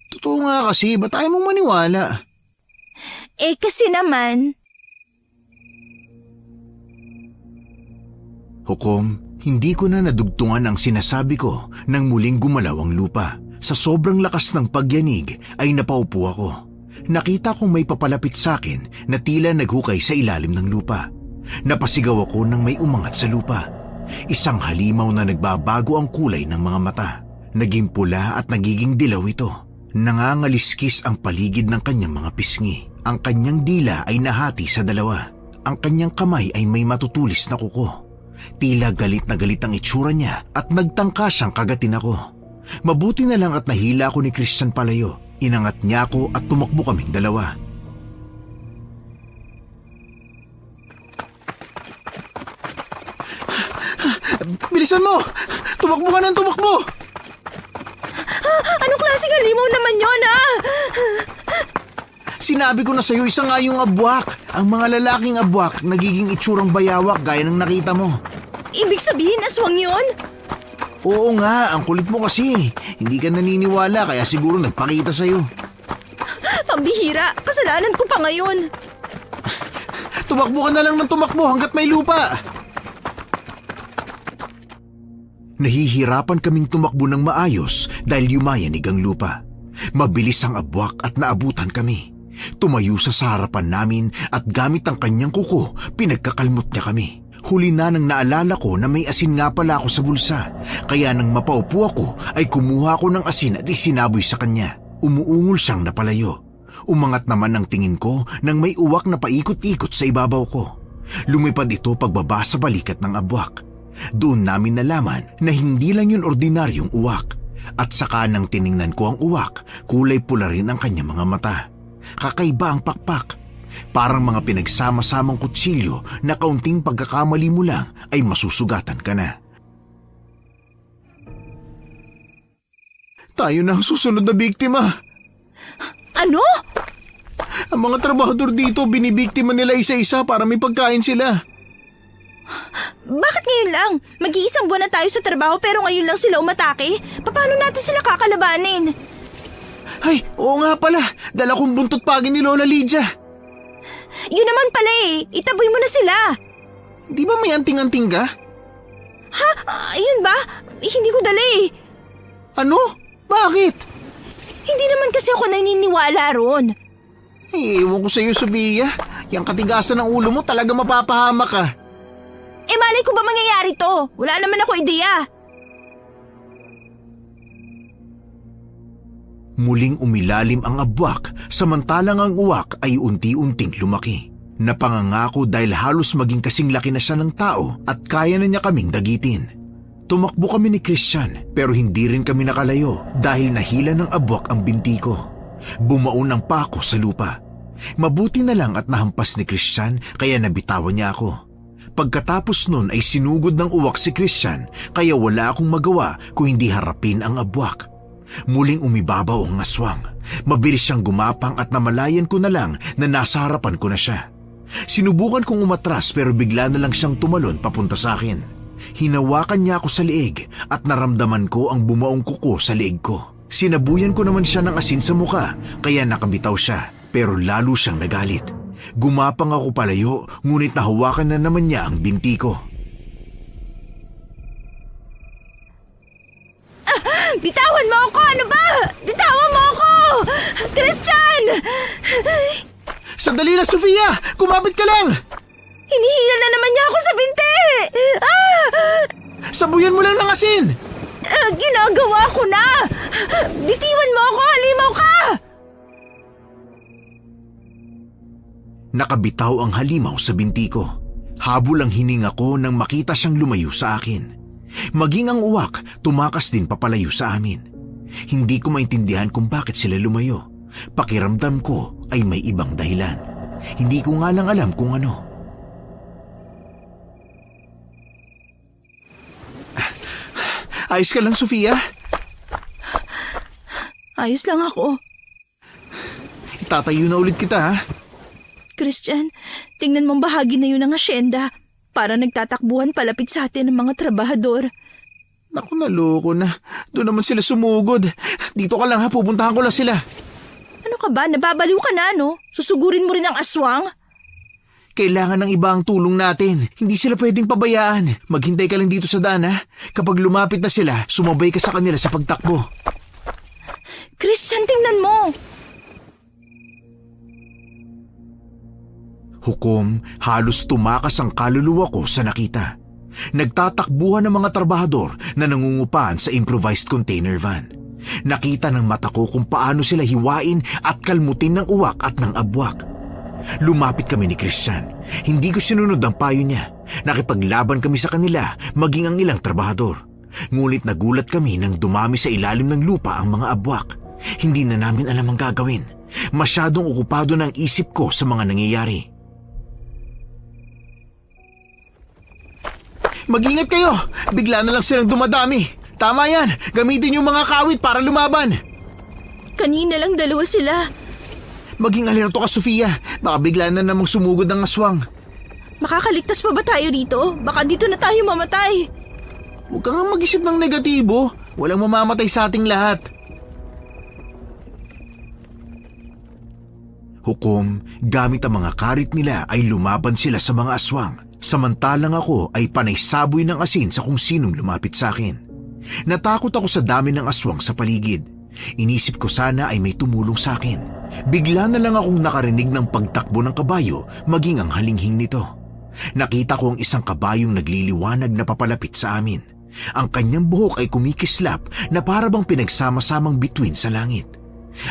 Totoo nga kasi, ba't tayo mong maniwala? Eh kasi naman... Hukom, hindi ko na nadugtungan ang sinasabi ko nang muling gumalaw ang lupa. Sa sobrang lakas ng pagyanig ay napaupo ako. Nakita kong may papalapit sa akin na tila naghukay sa ilalim ng lupa. Napasigaw ako nang may umangat sa lupa. Isang halimaw na nagbabago ang kulay ng mga mata. Naging pula at nagiging dilaw ito. Nangangaliskis ang paligid ng kanyang mga pisngi. Ang kanyang dila ay nahati sa dalawa. Ang kanyang kamay ay may matutulis na kuko. Tila galit na galit ang itsura niya at nagtangka siyang kagatin ako. Mabuti na lang at nahila ako ni Christian palayo. Inangat niya ako at tumakbo kaming dalawa. Bilisan mo! Tumakbo ka ng tumakbo! Anong klaseng halimaw naman yun, ha? Sinabi ko na sa'yo, isa nga yung abwak. Ang mga lalaking abwak nagiging itsurang bayawak gaya ng nakita mo. Ibig sabihin, aswang yun? Oo nga, ang kulit mo kasi. Hindi ka naniniwala kaya siguro nagpakita sa'yo. Pambihira, kasalanan ko pa ngayon. Tumakbo ka na lang ng tumakbo hanggat may lupa. Nahihirapan kaming tumakbo ng maayos dahil yumayanig ang lupa. Mabilis ang abwak at naabutan kami. Tumayo sa harapan namin at gamit ang kanyang kuko, pinagkakalmot niya kami. Huli na nang naalala ko na may asin nga pala ako sa bulsa. Kaya nang mapaupo ako ay kumuha ko ng asin at isinaboy sa kanya. Umuungol siyang napalayo. Umangat naman ang tingin ko nang may uwak na paikot-ikot sa ibabaw ko. Lumipad ito pagbaba sa balikat ng abwak. Doon namin nalaman na hindi lang yun ordinaryong uwak. At saka nang tiningnan ko ang uwak, kulay pula rin ang kanyang mga mata. Kakaiba ang pakpak. Parang mga pinagsama-samang kutsilyo na kaunting pagkakamali mo lang ay masusugatan ka na. Tayo na ang susunod na biktima. Ano? Ang mga trabahador dito, binibiktima nila isa-isa para may pagkain sila. Bakit ngayon lang? Mag-iisang buwan na tayo sa trabaho pero ngayon lang sila umatake? Paano natin sila kakalabanin? Ay, oo nga pala. Dala kong buntot pagi ni Lola Lydia. Yun naman pala eh. Itaboy mo na sila. Di ba may anting-anting ka? Ha? Ayun ba? Hindi ko dala eh. Ano? Bakit? Hindi naman kasi ako naniniwala ron. Ewan ko sa'yo, Sophia. Yang katigasan ng ulo mo talaga mapapahamak ka. Eh malay ko ba mangyayari to? Wala naman ako ideya. Muling umilalim ang abwak samantalang ang uwak ay unti-unting lumaki. Napangangako dahil halos maging kasing laki na siya ng tao at kaya na niya kaming dagitin. Tumakbo kami ni Christian pero hindi rin kami nakalayo dahil nahila ng abwak ang binti ko. Bumaon ang pako sa lupa. Mabuti na lang at nahampas ni Christian kaya nabitawan niya ako. Pagkatapos nun ay sinugod ng uwak si Christian kaya wala akong magawa kung hindi harapin ang abwak. Muling umibabaw ang aswang. Mabilis siyang gumapang at namalayan ko na lang na nasa harapan ko na siya. Sinubukan kong umatras pero bigla na lang siyang tumalon papunta sa akin. Hinawakan niya ako sa liig at naramdaman ko ang bumaong kuko sa liig ko. Sinabuyan ko naman siya ng asin sa muka kaya nakabitaw siya pero lalo siyang nagalit. Gumapang ako palayo ngunit nahawakan na naman niya ang binti ko. Bitawan mo ako! Ano ba? Bitawan mo ako! Christian! Sandali lang, Sofia! Kumapit ka lang! Hinihila na naman niya ako sa binti! Ah! Sabuyan mo lang ng asin! Ginagawa ko na! Bitiwan mo ako! Halimaw ka! Nakabitaw ang halimaw sa binti ko. Habol ang hininga ko nang makita siyang lumayo sa akin. Maging ang uwak, tumakas din papalayo sa amin. Hindi ko maintindihan kung bakit sila lumayo. Pakiramdam ko ay may ibang dahilan. Hindi ko nga lang alam kung ano. Ayos ka lang, Sofia? Ayos lang ako. Itatayo na ulit kita, ha? Christian, tingnan mong bahagi na yun ng asyenda. Para nagtatakbuhan palapit sa atin ng mga trabahador. Naku, naloko na. Doon naman sila sumugod. Dito ka lang, ha? Pupuntahan ko lang sila. Ano ka ba? Nababaliw ka na, no? Susugurin mo rin ang aswang? Kailangan ng iba ang tulong natin. Hindi sila pwedeng pabayaan. Maghintay ka lang dito sa daan, ha? Kapag lumapit na sila, sumabay ka sa kanila sa pagtakbo. Christian, tingnan mo! Hukom, halos tumakas ang kaluluwa ko sa nakita. Nagtatakbuhan ng mga trabahador na nangungupahan sa improvised container van. Nakita ng mata ko kung paano sila hiwain at kalmutin ng uwak at ng abwak. Lumapit kami ni Christian. Hindi ko sinunod ang payo niya. Nakipaglaban kami sa kanila, maging ang ilang trabahador. Ngunit nagulat kami nang dumami sa ilalim ng lupa ang mga abwak. Hindi na namin alam ang gagawin. Masyadong okupado ng isip ko sa mga nangyayari. Mag-ingat kayo! Bigla na lang silang dumadami. Tama yan! Gamitin yung mga kawit para lumaban! Kanina lang dalawa sila. Maging alerto ka, Sofia. Baka bigla na namang sumugod ang aswang. Makakaligtas pa ba tayo dito? Baka dito na tayo mamatay. Huwag ka nga mag-isip ng negatibo. Walang mamamatay sa ating lahat. Hukom, gamit ang mga karit nila ay lumaban sila sa mga aswang. Samantalang ako ay panay saboy ng asin sa kung sinong lumapit sa akin. Natakot ako sa dami ng aswang sa paligid. Inisip ko sana ay may tumulong sa akin. Bigla na lang akong nakarinig ng pagtakbo ng kabayo maging ang halinghing nito. Nakita ko ang isang kabayong nagliliwanag na papalapit sa amin. Ang kanyang buhok ay kumikislap na para bang pinagsama-samang bituin sa langit.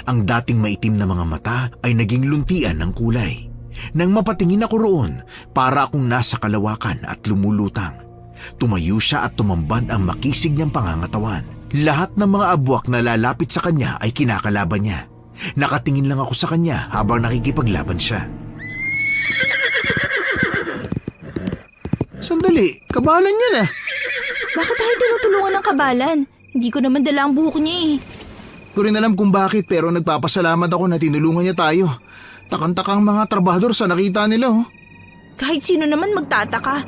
Ang dating maitim na mga mata ay naging luntian ng kulay. Nang mapatingin ako roon, para akong nasa kalawakan at lumulutang. Tumayo siya at tumambad ang makisig niyang pangangatawan. Lahat ng mga abwak na lalapit sa kanya ay kinakalaban niya. Nakatingin lang ako sa kanya habang nakikipaglaban siya. Sandali, kabalan niya na. Bakit tayo tinutulungan ng kabalan? Hindi ko naman dala ang buhok niya eh. Ko rin alam kung bakit pero nagpapasalamat ako na tinulungan niya tayo. Takang-takang mga trabahador sa nakita nila, oh. Kahit sino naman magtataka.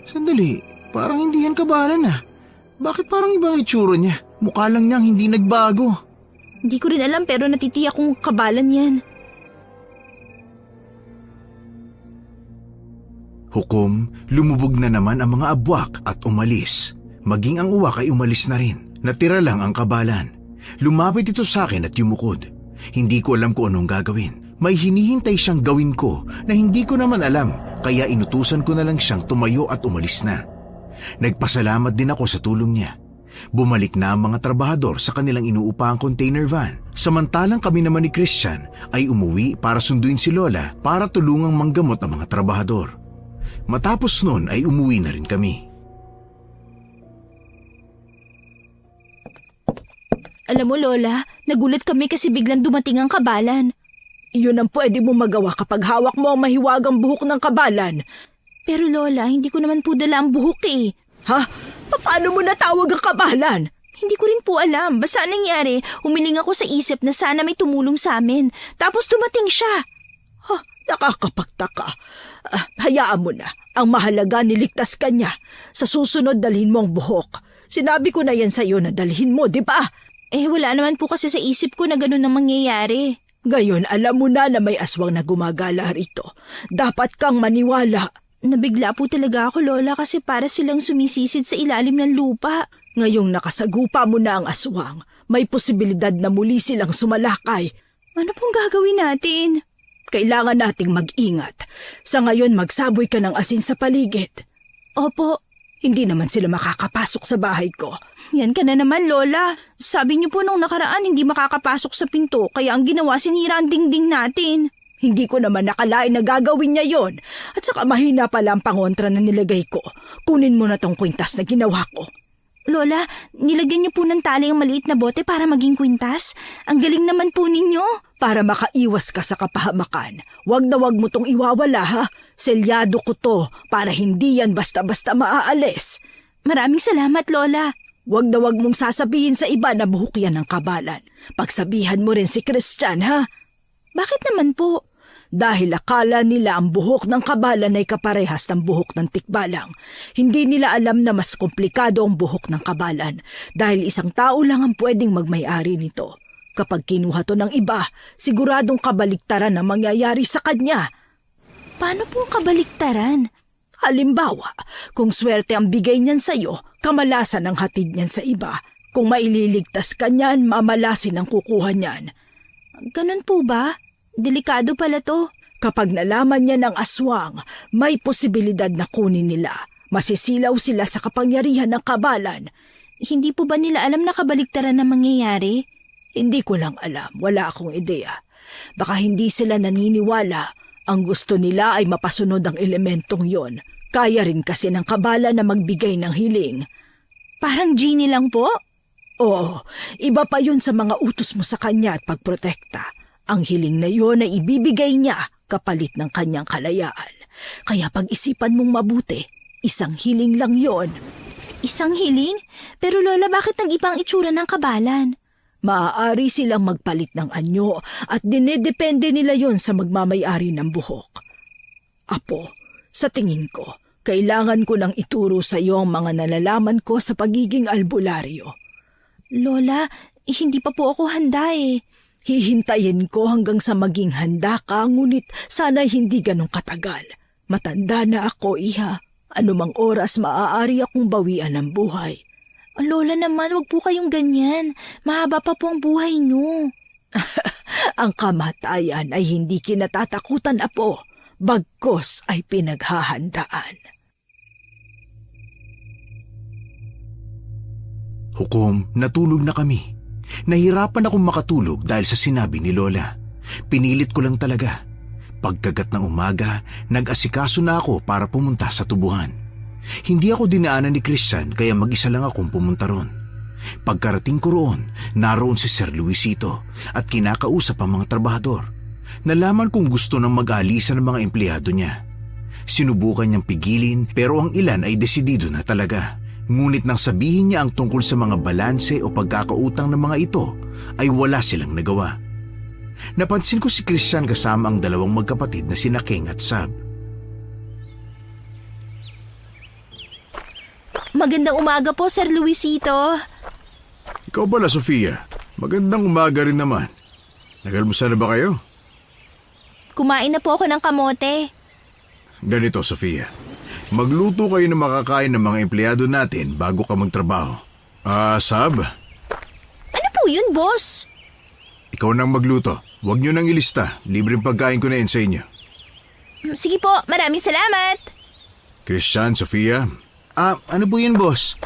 Sandali, parang hindi yan kabalan, ah. Bakit parang ibang itsura niya? Mukha lang niyang hindi nagbago. Hindi ko rin alam pero natitiyak kong kabalan yan. Hukom, lumubog na naman ang mga abwak at umalis. Maging ang uwak ay umalis na rin. Natira lang ang kabalan. Lumapit ito sa akin at yumukod. Hindi ko alam kung anong gagawin. May hinihintay siyang gawin ko na hindi ko naman alam, kaya inutusan ko na lang siyang tumayo at umalis na. Nagpasalamat din ako sa tulong niya. Bumalik na ang mga trabahador sa kanilang inuupahang container van. Samantalang kami naman ni Christian ay umuwi para sunduin si Lola para tulungang manggamot ang mga trabahador. Matapos nun ay umuwi na rin kami. Alam mo, Lola, nagulat kami kasi biglang dumating ang kabalan. Iyon ang pwede mo magawa kapag hawak mo ang mahiwagang buhok ng kabalan. Pero Lola, hindi ko naman po dala ang buhok eh. Ha? Paano mo natawag ang kabalan? Hindi ko rin po alam. Basta nangyari, humiling ako sa isip na sana may tumulong sa amin. Tapos dumating siya. Ha? Nakakapagtaka. Hayaan mo na. Ang mahalaga niligtas ka niya. Sa susunod dalhin mo ang buhok. Sinabi ko na yan sa'yo na dalhin mo, di ba? Wala naman po kasi sa isip ko na ganun ang mangyayari. Gayon, alam mo na may aswang na gumagala rito. Dapat kang maniwala. Nabigla po talaga ako, Lola, kasi para silang sumisisid sa ilalim ng lupa. Ngayong nakasagupa mo na ang aswang, may posibilidad na muli silang sumalakay. Ano pong gagawin natin? Kailangan nating mag-ingat. Sa ngayon, magsaboy ka ng asin sa paligid. Opo. Hindi naman sila makakapasok sa bahay ko. Yan ka na naman, Lola. Sabi niyo po nung nakaraan hindi makakapasok sa pinto, kaya ang ginawa sinira ang dingding natin. Hindi ko naman nakalain na gagawin niya yon. At saka mahina pala ang pangontra na nilagay ko. Kunin mo na tong kwintas na ginawa ko. Lola, nilagyan niyo po ng tali ang maliit na bote para maging kwintas. Ang galing naman po ninyo. Para makaiwas ka sa kapahamakan, wag na wag mo tong iwawala ha. Selyado ko to para hindi yan basta-basta maaalis. Maraming salamat, Lola. Wag na wag mong sasabihin sa iba na buhok yan ng kabalan. Pagsabihan mo rin si Christian ha. Bakit naman po? Dahil akala nila ang buhok ng kabalan ay kaparehas ng buhok ng tikbalang. Hindi nila alam na mas komplikado ang buhok ng kabalan dahil isang tao lang ang pwedeng magmay-ari nito. Kapag kinuha to ng iba, siguradong kabaliktaran ang mangyayari sa kanya. Paano po kabaliktaran? Halimbawa, kung swerte ang bigay niyan sa'yo, kamalasan ang hatid niyan sa iba. Kung maililigtas ka niyan, mamalasin ang kukuha niyan. Ganun po ba? Delikado pala to. Kapag nalaman niya ng aswang, may posibilidad na kunin nila. Masisilaw sila sa kapangyarihan ng kabalan. Hindi po ba nila alam na kabaliktaran na mangyayari? Hindi ko lang alam. Wala akong ideya. Baka hindi sila naniniwala. Ang gusto nila ay mapasunod ang elementong yon. Kaya rin kasi ng kabalan na magbigay ng hiling. Parang genie lang po? Oo, iba pa yun sa mga utos mo sa kanya at pagprotekta. Ang hiling na yon ay ibibigay niya kapalit ng kanyang kalayaan. Kaya pag-isipan mong mabuti, isang hiling lang yon. Isang hiling? Pero Lola, bakit nag-ibang itsura ng kabalan? Maaari silang magpalit ng anyo at dinedepende nila yon sa magmamay-ari ng buhok. Apo, sa tingin ko, kailangan ko nang ituro sa iyo ang mga nalalaman ko sa pagiging albularyo. Lola, hindi pa po ako handa eh. Hihintayin ko hanggang sa maging handa ka, ngunit sana hindi ganong katagal. Matanda na ako, iha. Anumang oras maaari akong bawian ng buhay. Lola naman, wag po kayong ganyan. Mahaba pa po ang buhay niyo. Ang kamatayan ay hindi kinatatakutan, apo. Bagkos ay pinaghahandaan. Hukom, natulog na kami. Nahirapan akong makatulog dahil sa sinabi ni Lola. Pinilit ko lang talaga. Pagkagat ng umaga, nag-asikaso na ako para pumunta sa tubuhan. Hindi ako dinaanan ni Christian kaya mag-isa lang akong pumunta ron. Pagkarating ko roon, naroon si Sir Luisito at kinakausap ang mga trabahador. Nalaman kong gusto nang mag-aalisan ng mga empleyado niya. Sinubukan niyang pigilin pero ang ilan ay desidido na talaga. Ngunit nang sabihin niya ang tungkol sa mga balanse o pagkakautang ng mga ito, ay wala silang nagawa. Napansin ko si Christian kasama ang dalawang magkapatid na sina King at Sab. Magandang umaga po, Sir Luisito. Ikaw pala, Sofia. Magandang umaga rin naman. Nagalmusan na ba kayo? Kumain na po ako ng kamote. Ganito, Sofia. Magluto kayo ng makakain ng mga empleyado natin bago ka magtrabaho. Sab? Ano po yun, boss? Ikaw nang magluto. Huwag nyo nang ilista. Libreng pagkain ko na yan sa inyo. Sige po, maraming salamat. Christian, Sofia. Ano po yun, boss?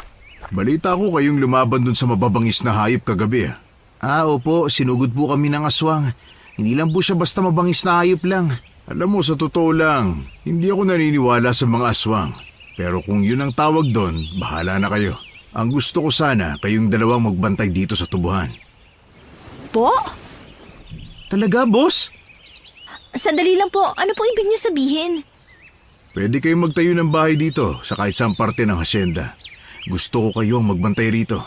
Balita ko kayong lumaban dun sa mababangis na hayop kagabi. Opo, sinugod po kami ng aswang. Hindi lang po siya basta mabangis na hayop lang. Alam mo, sa totoo lang, hindi ako naniniwala sa mga aswang. Pero kung yun ang tawag doon, bahala na kayo. Ang gusto ko sana, kayong dalawang magbantay dito sa tubuhan. Po? Talaga, boss? Sandali lang po, ano po ibig niyo sabihin? Pwede kayong magtayo ng bahay dito sa kahit saang parte ng hasyenda. Gusto ko kayong magbantay rito.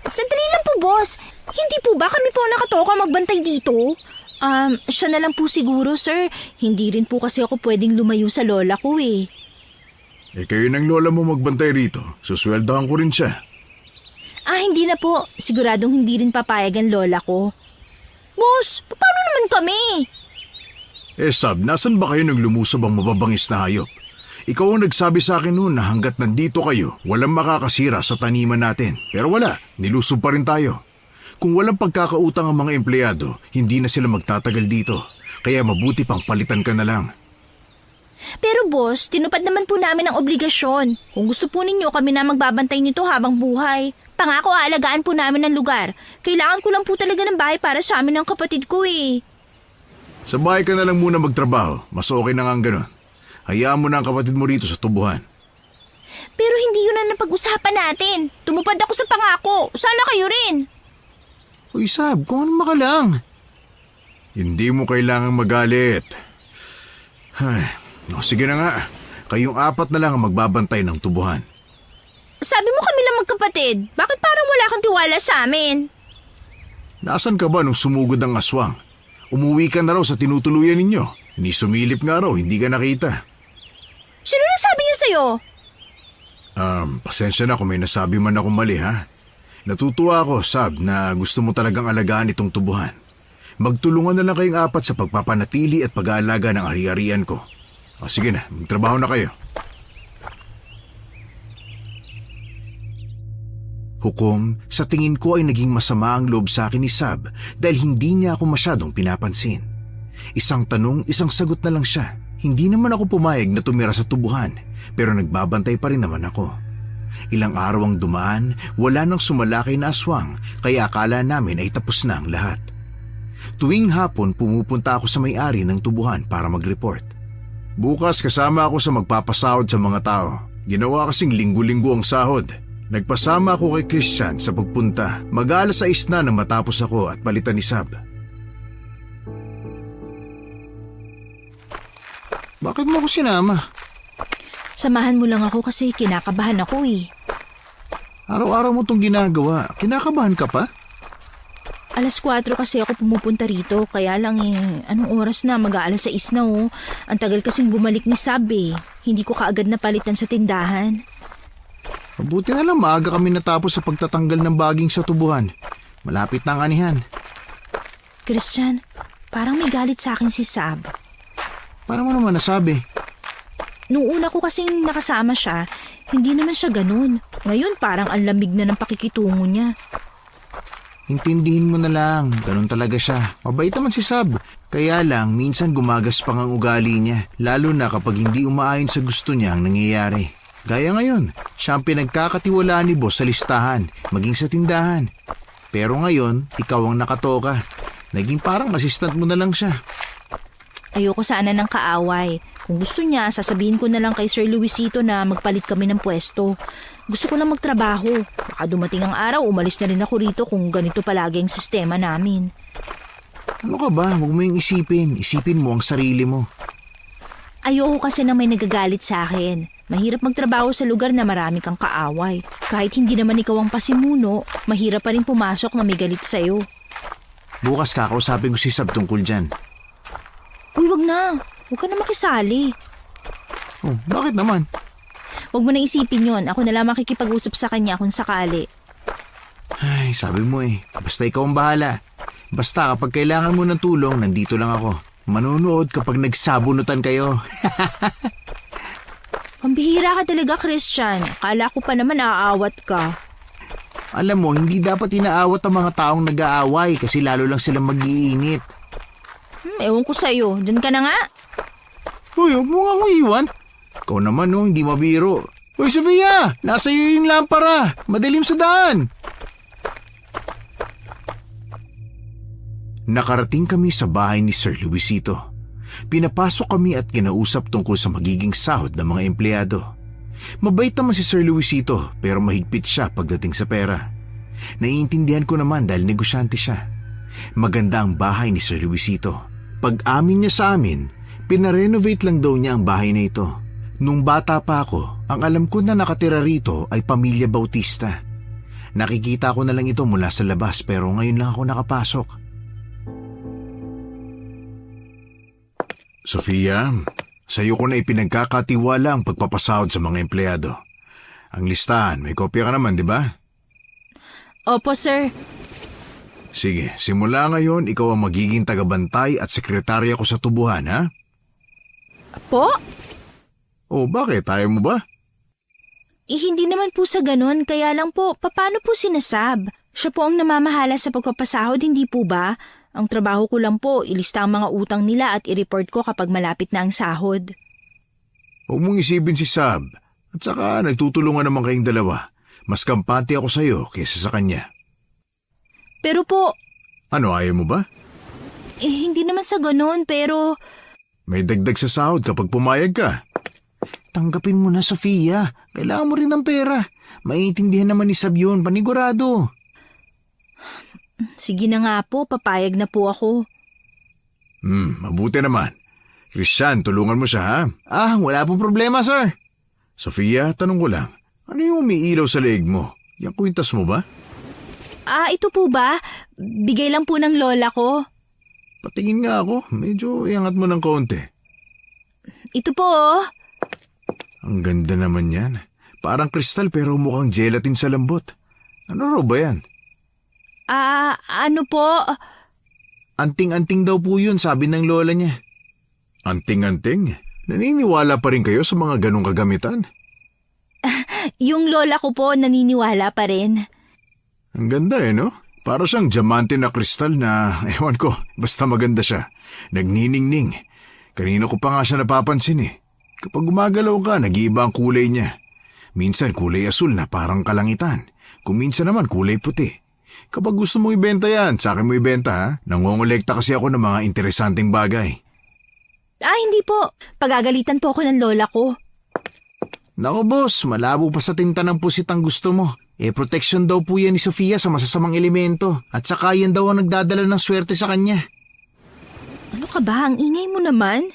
Sandali lang po, boss. Hindi po ba kami po nakatoka magbantay dito? Siya na lang po siguro, sir. Hindi rin po kasi ako pwedeng lumayo sa lola ko eh. Kayo ng lola mo magbantay rito. Susweldahan ko rin siya. Hindi na po. Siguradong hindi rin papayag ang lola ko. Boss, paano naman kami? Sab, nasan ba kayo nang lumusob ang mababangis na hayop? Ikaw ang nagsabi sa akin noon na hanggat nandito kayo, walang makakasira sa taniman natin. Pero wala, nilusob pa rin tayo. Kung walang pagkakautang ang mga empleyado, hindi na sila magtatagal dito. Kaya mabuti pang palitan ka na lang. Pero boss, tinupad naman po namin ang obligasyon. Kung gusto po ninyo, kami na magbabantay nito habang buhay. Pangako, aalagaan po namin ang lugar. Kailangan ko lang po talaga ng bahay para sa amin ng kapatid ko eh. Sa bahay ka na lang muna magtrabaho. Mas okay na nga ang ganun. Hayaan mo na ang kapatid mo rito sa tubuhan. Pero hindi yun ang napag-usapan natin. Tumupad ako sa pangako. Sana kayo rin. Uy, Sab, kung ano ka lang. Hindi mo kailangang magalit. Ay, sige na nga. Kayong 4 na lang ang magbabantay ng tubuhan. Sabi mo kami lang magkapatid. Bakit parang wala kang tiwala sa amin? Nasaan ka ba nung sumugod ang aswang? Umuwi ka na raw sa tinutuluyan ninyo. Ni sumilip nga raw, hindi ka nakita. Sino nagsabi niya sa'yo? Pasensya na kung may nasabi man ako mali, ha? Natutuwa ako, Sab, na gusto mo talagang alagaan itong tubuhan. Magtulungan na lang kayong 4 sa pagpapanatili at pag-aalaga ng ari-arian ko. Sige na, magtrabaho na kayo. Hukom, sa tingin ko ay naging masama ang loob sa akin ni Sab dahil hindi niya ako masyadong pinapansin. Isang tanong, isang sagot na lang siya. Hindi naman ako pumayag na tumira sa tubuhan, pero nagbabantay pa rin naman ako. Ilang araw ang dumaan, wala nang sumalakay na aswang, kaya akala namin ay tapos na ang lahat. Tuwing hapon, pumupunta ako sa may-ari ng tubuhan para mag-report. Bukas kasama ako sa magpapasahod sa mga tao. Ginawa kasing linggo-linggo ang sahod. Nagpasama ako kay Christian sa pagpunta. Mag-alas 6 na nang matapos ako at palitan ni Sab. Bakit mo ako sinama? Samahan mo lang ako kasi kinakabahan ako eh. Araw-araw mo itong ginagawa. Kinakabahan ka pa? Alas 4 kasi ako pumupunta rito, kaya lang anong oras na? Mag-aalas 6 na oh. Ang tagal kasing bumalik ni Sab eh. Hindi ko kaagad napalitan sa tindahan. Mabuti na lang maaga kami natapos sa pagtatanggal ng baging sa tubuhan. Malapit na ang anihan. Christian, parang may galit sa akin si Sab. Paano mo naman nasabi? Nung una ko kasing nakasama siya, hindi naman siya ganun. Ngayon parang ang lamig na ng pakikitungo niya. Intindihin mo na lang, ganun talaga siya. Mabait naman si Sab. Kaya lang, minsan gumagaspang ang ugali niya, lalo na kapag hindi umaayon sa gusto niya ang nangyayari. Gaya ngayon, siya ang pinagkakatiwalaan ni boss sa listahan, maging sa tindahan. Pero ngayon, ikaw ang nakatoka. Naging parang assistant mo na lang siya. Ayoko sana ng kaaway. Kung gusto niya, sasabihin ko na lang kay Sir Luisito na magpalit kami ng pwesto. Gusto ko lang magtrabaho. Baka dumating ang araw, umalis na rin ako rito kung ganito palagi ang sistema namin. Ano ka ba? Huwag mo yung isipin. Isipin mo ang sarili mo. Ayoko kasi na may nagagalit sa akin. Mahirap magtrabaho sa lugar na marami kang kaaway. Kahit hindi naman ikaw ang pasimuno, mahirap pa rin pumasok na may galit sa'yo. Bukas kakausapin ko si Sab tungkol dyan. Uy, wag na. Huwag ka na makisali. Oh, bakit naman? Huwag mo na isipin yon. Ako na lang makikipag-usap sa kanya kung sakali. Ay, sabi mo eh. Basta ikaw ang bahala. Basta kapag kailangan mo ng tulong, nandito lang ako. Manonood kapag nagsabunutan kayo. Pambihira ka talaga, Christian. Akala ko pa naman aawat ka. Alam mo, hindi dapat inaawat ang mga taong nag-aaway kasi lalo lang silang mag-iinit. Ewan ko sa'yo. Diyan ka na nga. Uy, huwag mo nga akong iwan. Ikaw naman, no, hindi mabiro. Uy, Sofia! Nasa iyo yung lampara. Madilim sa daan. Nakarating kami sa bahay ni Sir Luisito. Pinapasok kami at kinausap tungkol sa magiging sahod ng mga empleyado. Mabait naman si Sir Luisito pero mahigpit siya pagdating sa pera. Naiintindihan ko naman dahil negosyante siya. Maganda ang bahay ni Sir Luisito. Pag-amin niya sa amin, pinarenovate lang daw niya ang bahay na ito. Nung bata pa ako, ang alam ko na nakatira rito ay pamilya Bautista. Nakikita ko na lang ito mula sa labas pero ngayon lang ako nakapasok. Sofia, sa iyo ko na ipinagkakatiwala ang pagpapasahod sa mga empleyado. Ang listahan, may kopya ka naman, di ba? Opo, sir. Sige, simula ngayon, ikaw ang magiging tagabantay at sekretarya ko sa tubuhan, ha? Po? O bakit? Ayaw mo ba? Hindi naman po sa ganun, kaya lang po, paano po sinasab? Siya po ang namamahala sa pagpapasahod, hindi po ba? Ang trabaho ko lang po, ilista ang mga utang nila at i-report ko kapag malapit na ang sahod. Huwag mong isipin si Sab. At saka, nagtutulungan naman kayong dalawa. Mas kampante ako sa iyo kaysa sa kanya. Pero po, Ano, ayaw mo ba? hindi naman sa ganun, pero... May dagdag sa sahod kapag pumayag ka. Tanggapin mo na, Sofia. Kailangan mo rin ng pera. Maiintindihan naman ni Sab yun, panigurado. Sige na nga po, papayag na po ako. Mabuti naman. Christian, tulungan mo siya, ha? Wala pong problema, sir. Sofia, tanong ko lang. Ano yung umiilaw sa leeg mo? Yung kwintas mo ba? Ito po ba? Bigay lang po ng lola ko. Patingin nga ako. Medyo iangat mo ng konti. Ito po, oh. Ang ganda naman yan. Parang kristal pero mukhang gelatin sa lambot. Ano raw ba yan? Ano po? Anting-anting daw po yun, sabi ng lola niya. Anting-anting? Naniniwala pa rin kayo sa mga ganong kagamitan? Yung lola ko po naniniwala pa rin. Ang ganda no? Para siyang diamante na kristal na, ewan ko, basta maganda siya. Nagniningning. Kanina ko pa nga siya napapansin Kapag gumagalaw ka, nag-iiba ang kulay niya. Minsan kulay asul na parang kalangitan. Kung minsan naman kulay puti. Kapag gusto mo ibenta yan, sa akin mo ibenta ha. Nangongolekta kasi ako ng mga interesanteng bagay. Hindi po. Pagagalitan po ako ng lola ko. Naku boss, malabo pa sa tinta ng pusit ang gusto mo. Protection daw po yan ni Sofia sa masasamang elemento. At saka yan daw ang nagdadala ng swerte sa kanya. Ano ka ba? Ang ingay mo naman.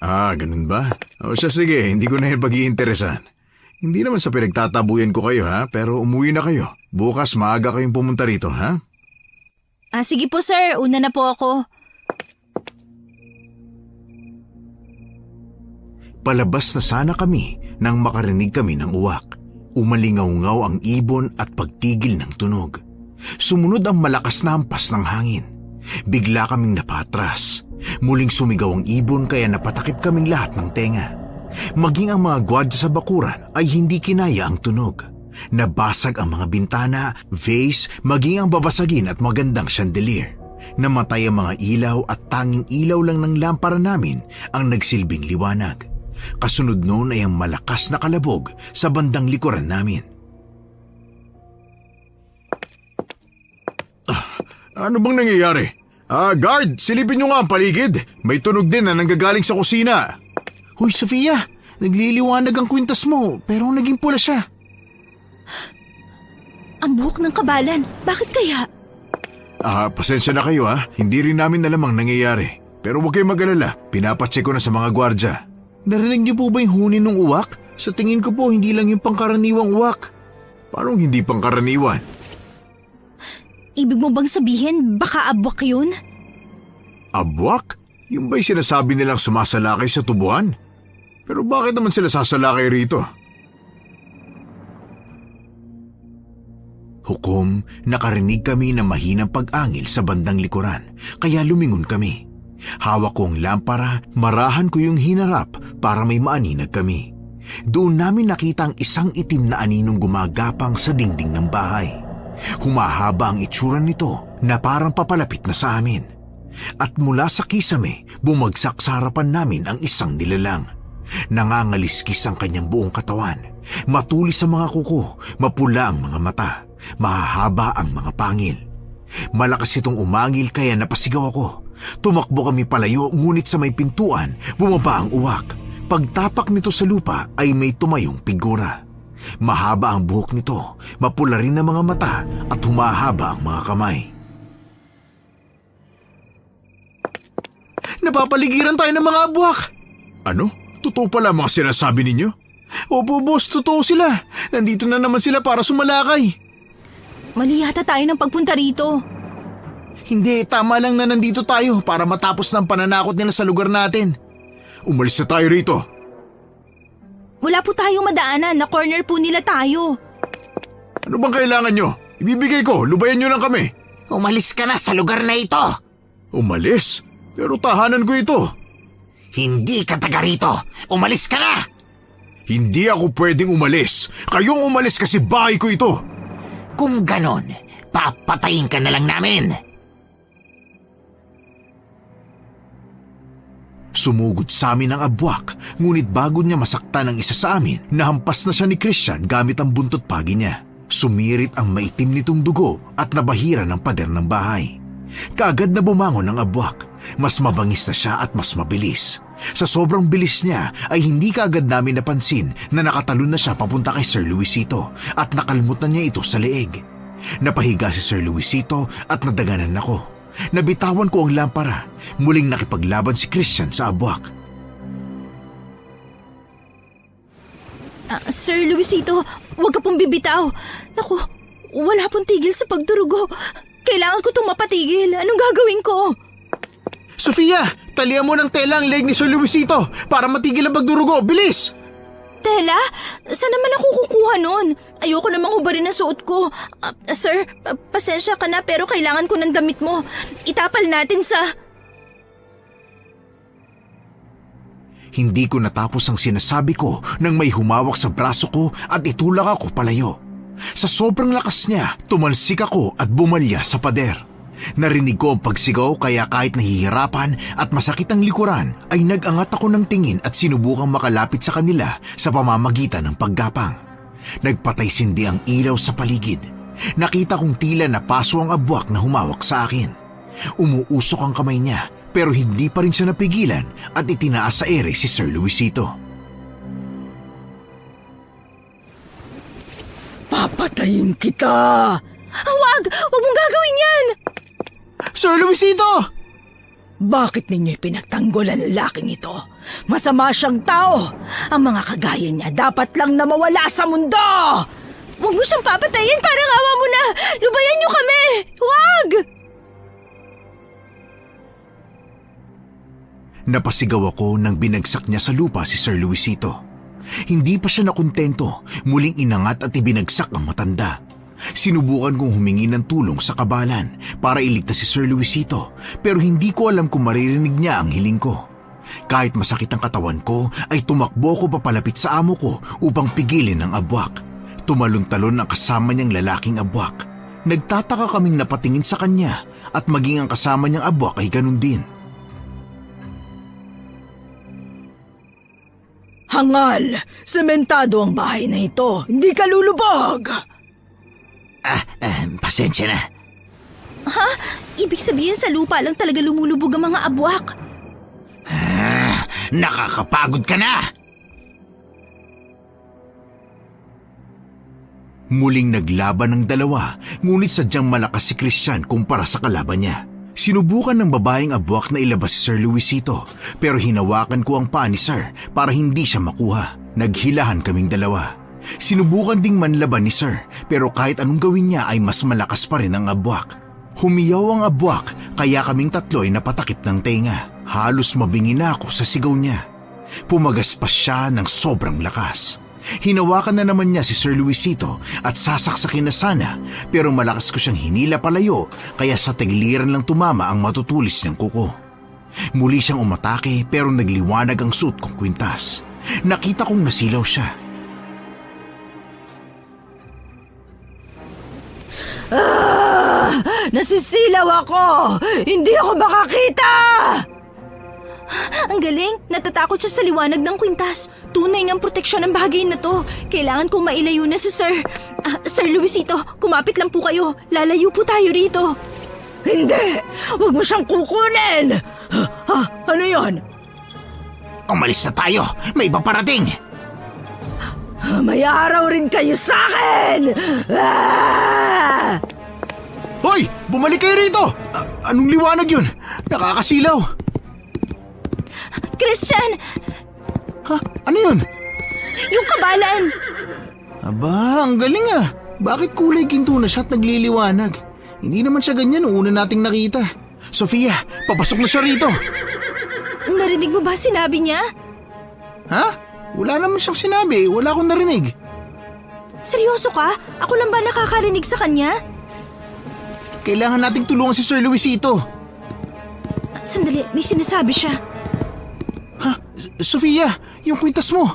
Ganun ba? O siya sige, hindi ko na yan pag-iinteresan. Hindi naman sa pinagtatabuyan ko kayo ha, pero umuwi na kayo. Bukas maaga kayong pumunta rito ha? Sige po sir, una na po ako. Palabas na sana kami nang makarinig kami ng uwak. Umalingaw-ngaw ang ibon at pagtigil ng tunog. Sumunod ang malakas na hampas ng hangin. Bigla kaming napatras. Muling sumigaw ang ibon kaya napatakip kaming lahat ng tenga. Maging ang mga gwardya sa bakuran ay hindi kinaya ang tunog. Nabasag ang mga bintana, vase, maging ang babasagin at magandang chandelier. Namatay ang mga ilaw at tanging ilaw lang ng lampara namin ang nagsilbing liwanag. Kasunod noon ay ang malakas na kalabog sa bandang likuran namin. Ano bang nangyayari? Guard, silipin nyo nga ang paligid. May tunog din na nanggagaling sa kusina. Hoy Sofia, nagliliwanag ang kwintas mo pero naging pula siya. Ang buhok ng kabalan. Bakit kaya? Pasensya na kayo ha. Hindi rin namin alam ang nangyayari. Pero huwag kayong mag-alala. Pinapacheck ko na sa mga gwardya. Narinig niyo po ba yung huni ng uwak? Sa tingin ko po hindi lang yung pangkaraniwang uwak. Parang hindi pangkaraniwan. Ibig mo bang sabihin baka abwak yun? Abwak? Yung ba'y sinasabi nilang sumasalakay sa tubuan? Pero bakit naman sila sasalakay rito? Hukom, nakarinig kami ng mahinang pag-angil sa bandang likuran, kaya lumingon kami. Hawak ko ang lampara, marahan ko yung hinarap para may maaninag kami. Doon namin nakita ang isang itim na aninong gumagapang sa dingding ng bahay. Humahaba ang itsura nito na parang papalapit na sa amin. At mula sa kisame, bumagsak sa harapan namin ang isang nilalang. Nangangaliskis ang kanyang buong katawan. Matulis sa mga kuko, mapula ang mga mata, mahahaba ang mga pangil. Malakas itong umangil kaya napasigaw ako. Tumakbo kami palayo ngunit sa may pintuan, bumaba ang uwak. Pagtapak nito sa lupa ay may tumayong figura. Mahaba ang buhok nito, mapula rin ang mga mata at humahaba ang mga kamay. Napapaligiran tayo ng mga abwak. Ano? Totoo pala mga sinasabi ninyo? Opo, boss, totoo sila. Nandito na naman sila para sumalakay. Mali yata tayo ng pagpunta rito. Hindi, tama lang na nandito tayo para matapos ng pananakot nila sa lugar natin. Umalis na tayo rito. Wala po tayong madaanan, na corner po nila tayo. Ano bang kailangan nyo? Ibibigay ko, lubayan nyo lang kami. Umalis ka na sa lugar na ito. Umalis? Pero tahanan ko ito. Hindi ka taga rito. Umalis ka na! Hindi ako pwedeng umalis. Kayong umalis kasi bahay ko ito. Kung ganon, papatayin ka na lang namin. Sumugod sa amin ang abwak, ngunit bago niya masaktan ang isa sa amin, nahampas na siya ni Christian gamit ang buntot pagi niya. Sumirit ang maitim nitong dugo at nabahira ng pader ng bahay. Kaagad na bumangon ang abwak. Mas mabangis na siya at mas mabilis. Sa sobrang bilis niya ay hindi kaagad namin napansin na nakatalon na siya papunta kay Sir Luisito at nakalmutan niya ito sa leeg. Napahiga si Sir Luisito at nadaganan ako. Nabitawan ko ang lampara. Muling nakipaglaban si Christian sa abwak. Sir Luisito, huwag ka pong bibitaw. Naku, wala pong tigil sa pagdurugo. Kailangan ko itong mapatigil. Anong gagawin ko? Sofia, talian mo ng tela ang leg ni Sir Luisito para matigil ang pagdurugo. Bilis! Tela? Saan naman ako kukuha nun? Ayoko namang hubarin ang suot ko. Sir, pasensya ka na pero kailangan ko ng damit mo. Itapal natin sa... Hindi ko natapos ang sinasabi ko nang may humawak sa braso ko at itulak ako palayo. Sa sobrang lakas niya, tumalsik ako at bumalya sa pader. Narinig ko ang pagsigaw kaya kahit nahihirapan at masakit ang likuran ay nag-angat ako ng tingin at sinubukang makalapit sa kanila sa pamamagitan ng paggapang. Nagpatay-sindi ang ilaw sa paligid. Nakita kong tila napaso ang abwak na humawak sa akin. Umuusok ang kamay niya pero hindi pa rin siya napigilan at itinaas sa ere si Sir Luisito. Papatayin kita! Wag! Wag mong gagawin yan! Sir Luisito! Bakit ninyo pinagtanggol ang lalaking ito? Masama siyang tao. Ang mga kagaya niya dapat lang na mawala sa mundo! Wag mo siyang papatayin! Parang awa mo na! Lubayan niyo kami! Wag! Napasigaw ako nang binagsak niya sa lupa si Sir Luisito. Hindi pa siya nakontento, muling inangat at ibinagsak ang matanda. Sinubukan kong humingi ng tulong sa kabalan para iligtas si Sir Luisito pero hindi ko alam kung maririnig niya ang hiling ko. Kahit masakit ang katawan ko ay tumakbo ko papalapit sa amo ko upang pigilin ang abwak. Tumalon-talon ang kasama niyang lalaking abwak. Nagtataka kaming napatingin sa kanya at maging ang kasama niyang abwak ay ganun din. Hangal! Sementado ang bahay na ito. Hindi ka lulubog! Pasensya na. Ha? Ibig sabihin sa lupa lang talaga lumulubog ang mga abwak. Nakakapagod ka na! Muling naglaban ng dalawa, ngunit sadyang malakas si Christian kumpara sa kalaban niya. Sinubukan ng babaeng abwak na ilabas si Sir Luisito, pero hinawakan ko ang paa ni Sir para hindi siya makuha. Naghilahan kaming dalawa. Sinubukan ding manlaban ni Sir, pero kahit anong gawin niya ay mas malakas pa rin ang abwak. Humiyaw ang abwak, kaya kaming tatlo ay napatakip ng tenga. Halos mabingi na ako sa sigaw niya. Pumagas pa siya ng sobrang lakas. Hinawakan na naman niya si Sir Luisito at sasaksakin na sana pero malakas ko siyang hinila palayo kaya sa tagiliran lang tumama ang matutulis niyang kuko. Muli siyang umatake pero nagliwanag ang suit kong kwintas. Nakita kong nasilaw siya. Nasisilaw ako! Hindi ako makakita! Ang galing! Natatakot siya sa liwanag ng kwintas. Tunay ngang proteksyon ang bagay na to. Kailangan kong mailayo na si Sir. Sir Luisito, kumapit lang po kayo. Lalayo po tayo rito. Hindi! Huwag mo siyang kukunin! Ano yon? Umalis na tayo! May iba parating! May araw rin kayo sa akin! Hoy! Bumalik kayo rito! Anong liwanag yun? Nakakasilaw! Christian! Ha? Ano yun? Yung kabalan! Aba, ang galing ah. Bakit kulay ginto na siya at nagliliwanag? Hindi naman siya ganyan noong una nating nakita. Sofia, papasok na siya rito. Narinig mo ba sinabi niya? Ha? Wala naman siyang sinabi. Wala akong narinig. Seryoso ka? Ako lang ba nakakarinig sa kanya? Kailangan nating tulungan si Sir Luisito. Sandali, may sinasabi siya. Ha? Sofia, yung kwintas mo.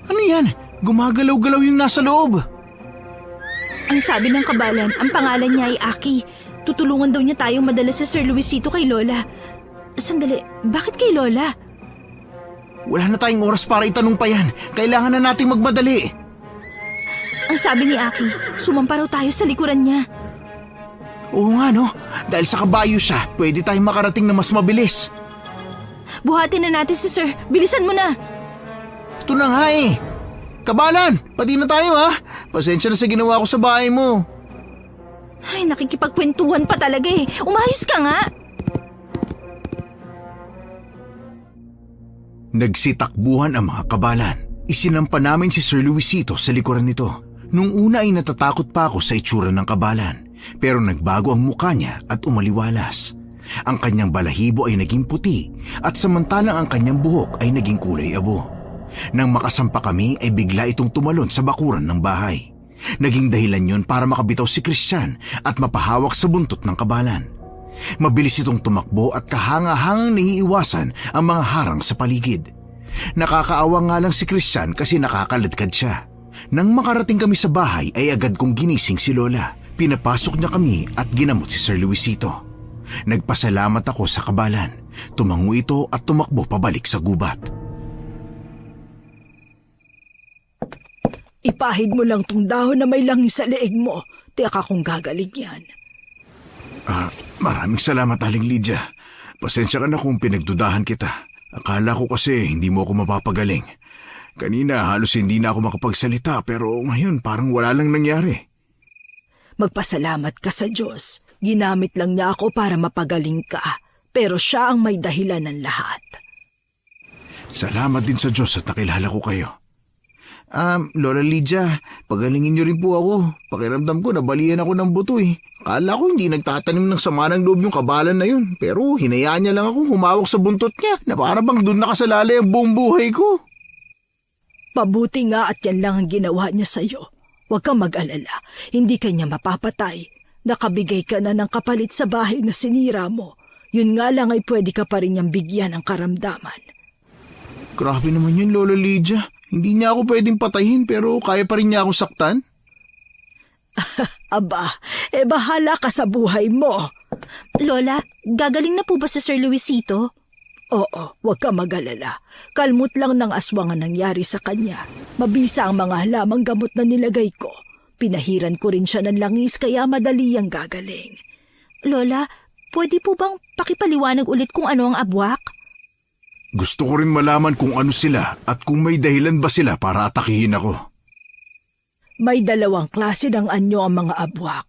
Ano yan? Gumagalaw-galaw yung nasa loob. Ang sabi ng kabalan, ang pangalan niya ay Aki. Tutulungan daw niya tayong madala si Sir Luisito kay Lola. Sandali, bakit kay Lola? Wala na tayong oras para itanong pa yan. Kailangan na nating magmadali. Ang sabi ni Aki, sumampa raw tayo sa likuran niya. Oo nga no. Dahil sa kabayo siya, pwede tayong makarating na mas mabilis. Buhatin na natin si Sir. Bilisan mo na. Ito na nga eh. Kabalan, pati na tayo ha. Pasensya na sa ginawa ko sa bahay mo. Ay, nakikipagkwentuhan pa talaga eh. Umayos ka nga. Nagsitakbuhan ang mga kabalan. Isinampa namin si Sir Luisito sa likuran nito. Nung una ay natatakot pa ako sa itsura ng kabalan, pero nagbago ang mukha niya at umaliwalas. Ang kanyang balahibo ay naging puti at samantalang ang kanyang buhok ay naging kulay abo. Nang makasampa kami ay bigla itong tumalon sa bakuran ng bahay. Naging dahilan yun para makabitaw si Christian at mapahawak sa buntot ng kabalan. Mabilis itong tumakbo at kahanga-hangang naiiwasan ang mga harang sa paligid. Nakakaawa nga lang si Christian kasi nakakaladkad siya. Nang makarating kami sa bahay ay agad kong ginising si Lola. Pinapasok niya kami at ginamot si Sir Luisito. Nagpasalamat ako sa kabalan. Tumango ito at tumakbo pabalik sa gubat. Ipahid mo lang tong dahon na may langis sa leeg mo. Tiyak akong gagaling yan. Maraming salamat, Aling Lydia. Pasensya ka na kung pinagdudahan kita. Akala ko kasi hindi mo ako mapapagaling. Kanina halos hindi na ako makapagsalita pero ngayon parang wala lang nangyari. Magpasalamat ka sa Diyos. Ginamit lang niya ako para mapagaling ka. Pero siya ang may dahilan ng lahat. Salamat din sa Diyos at nakilala ko kayo. Lola Lydia, pagalingin niyo rin po ako. Pakiramdam ko nabalian ako ng buto eh. Akala ko hindi nagtatanim ng sama ng loob yung kabalan na yun. Pero hinayaan niya lang ako humawak sa buntot niya na para bang doon nakasalalay ang buong buhay ko. Pabuti nga at yan lang ang ginawa niya sa'yo. Huwag kang mag-alala. Hindi ka niya mapapatay. Nakabigay ka na ng kapalit sa bahay na sinira mo. Yun nga lang ay pwede ka pa rin niyang bigyan ng karamdaman. Grabe naman yun, Lola Lydia. Hindi niya ako pwedeng patayin pero kaya pa rin niya ako saktan. Aba, bahala ka sa buhay mo. Lola, gagaling na po ba si Sir Luisito? Oo, huwag ka mag-alala. Kalmot lang ng aswang ang nangyari sa kanya. Mabisa ang mga halamang gamot na nilagay ko. Pinahiran ko rin siya ng langis kaya madali ang gagaling. Lola, pwede po bang pakipaliwanag ulit kung ano ang abwak? Gusto ko rin malaman kung ano sila at kung may dahilan ba sila para atakihin ako. May dalawang klase ng anyo ang mga abwak.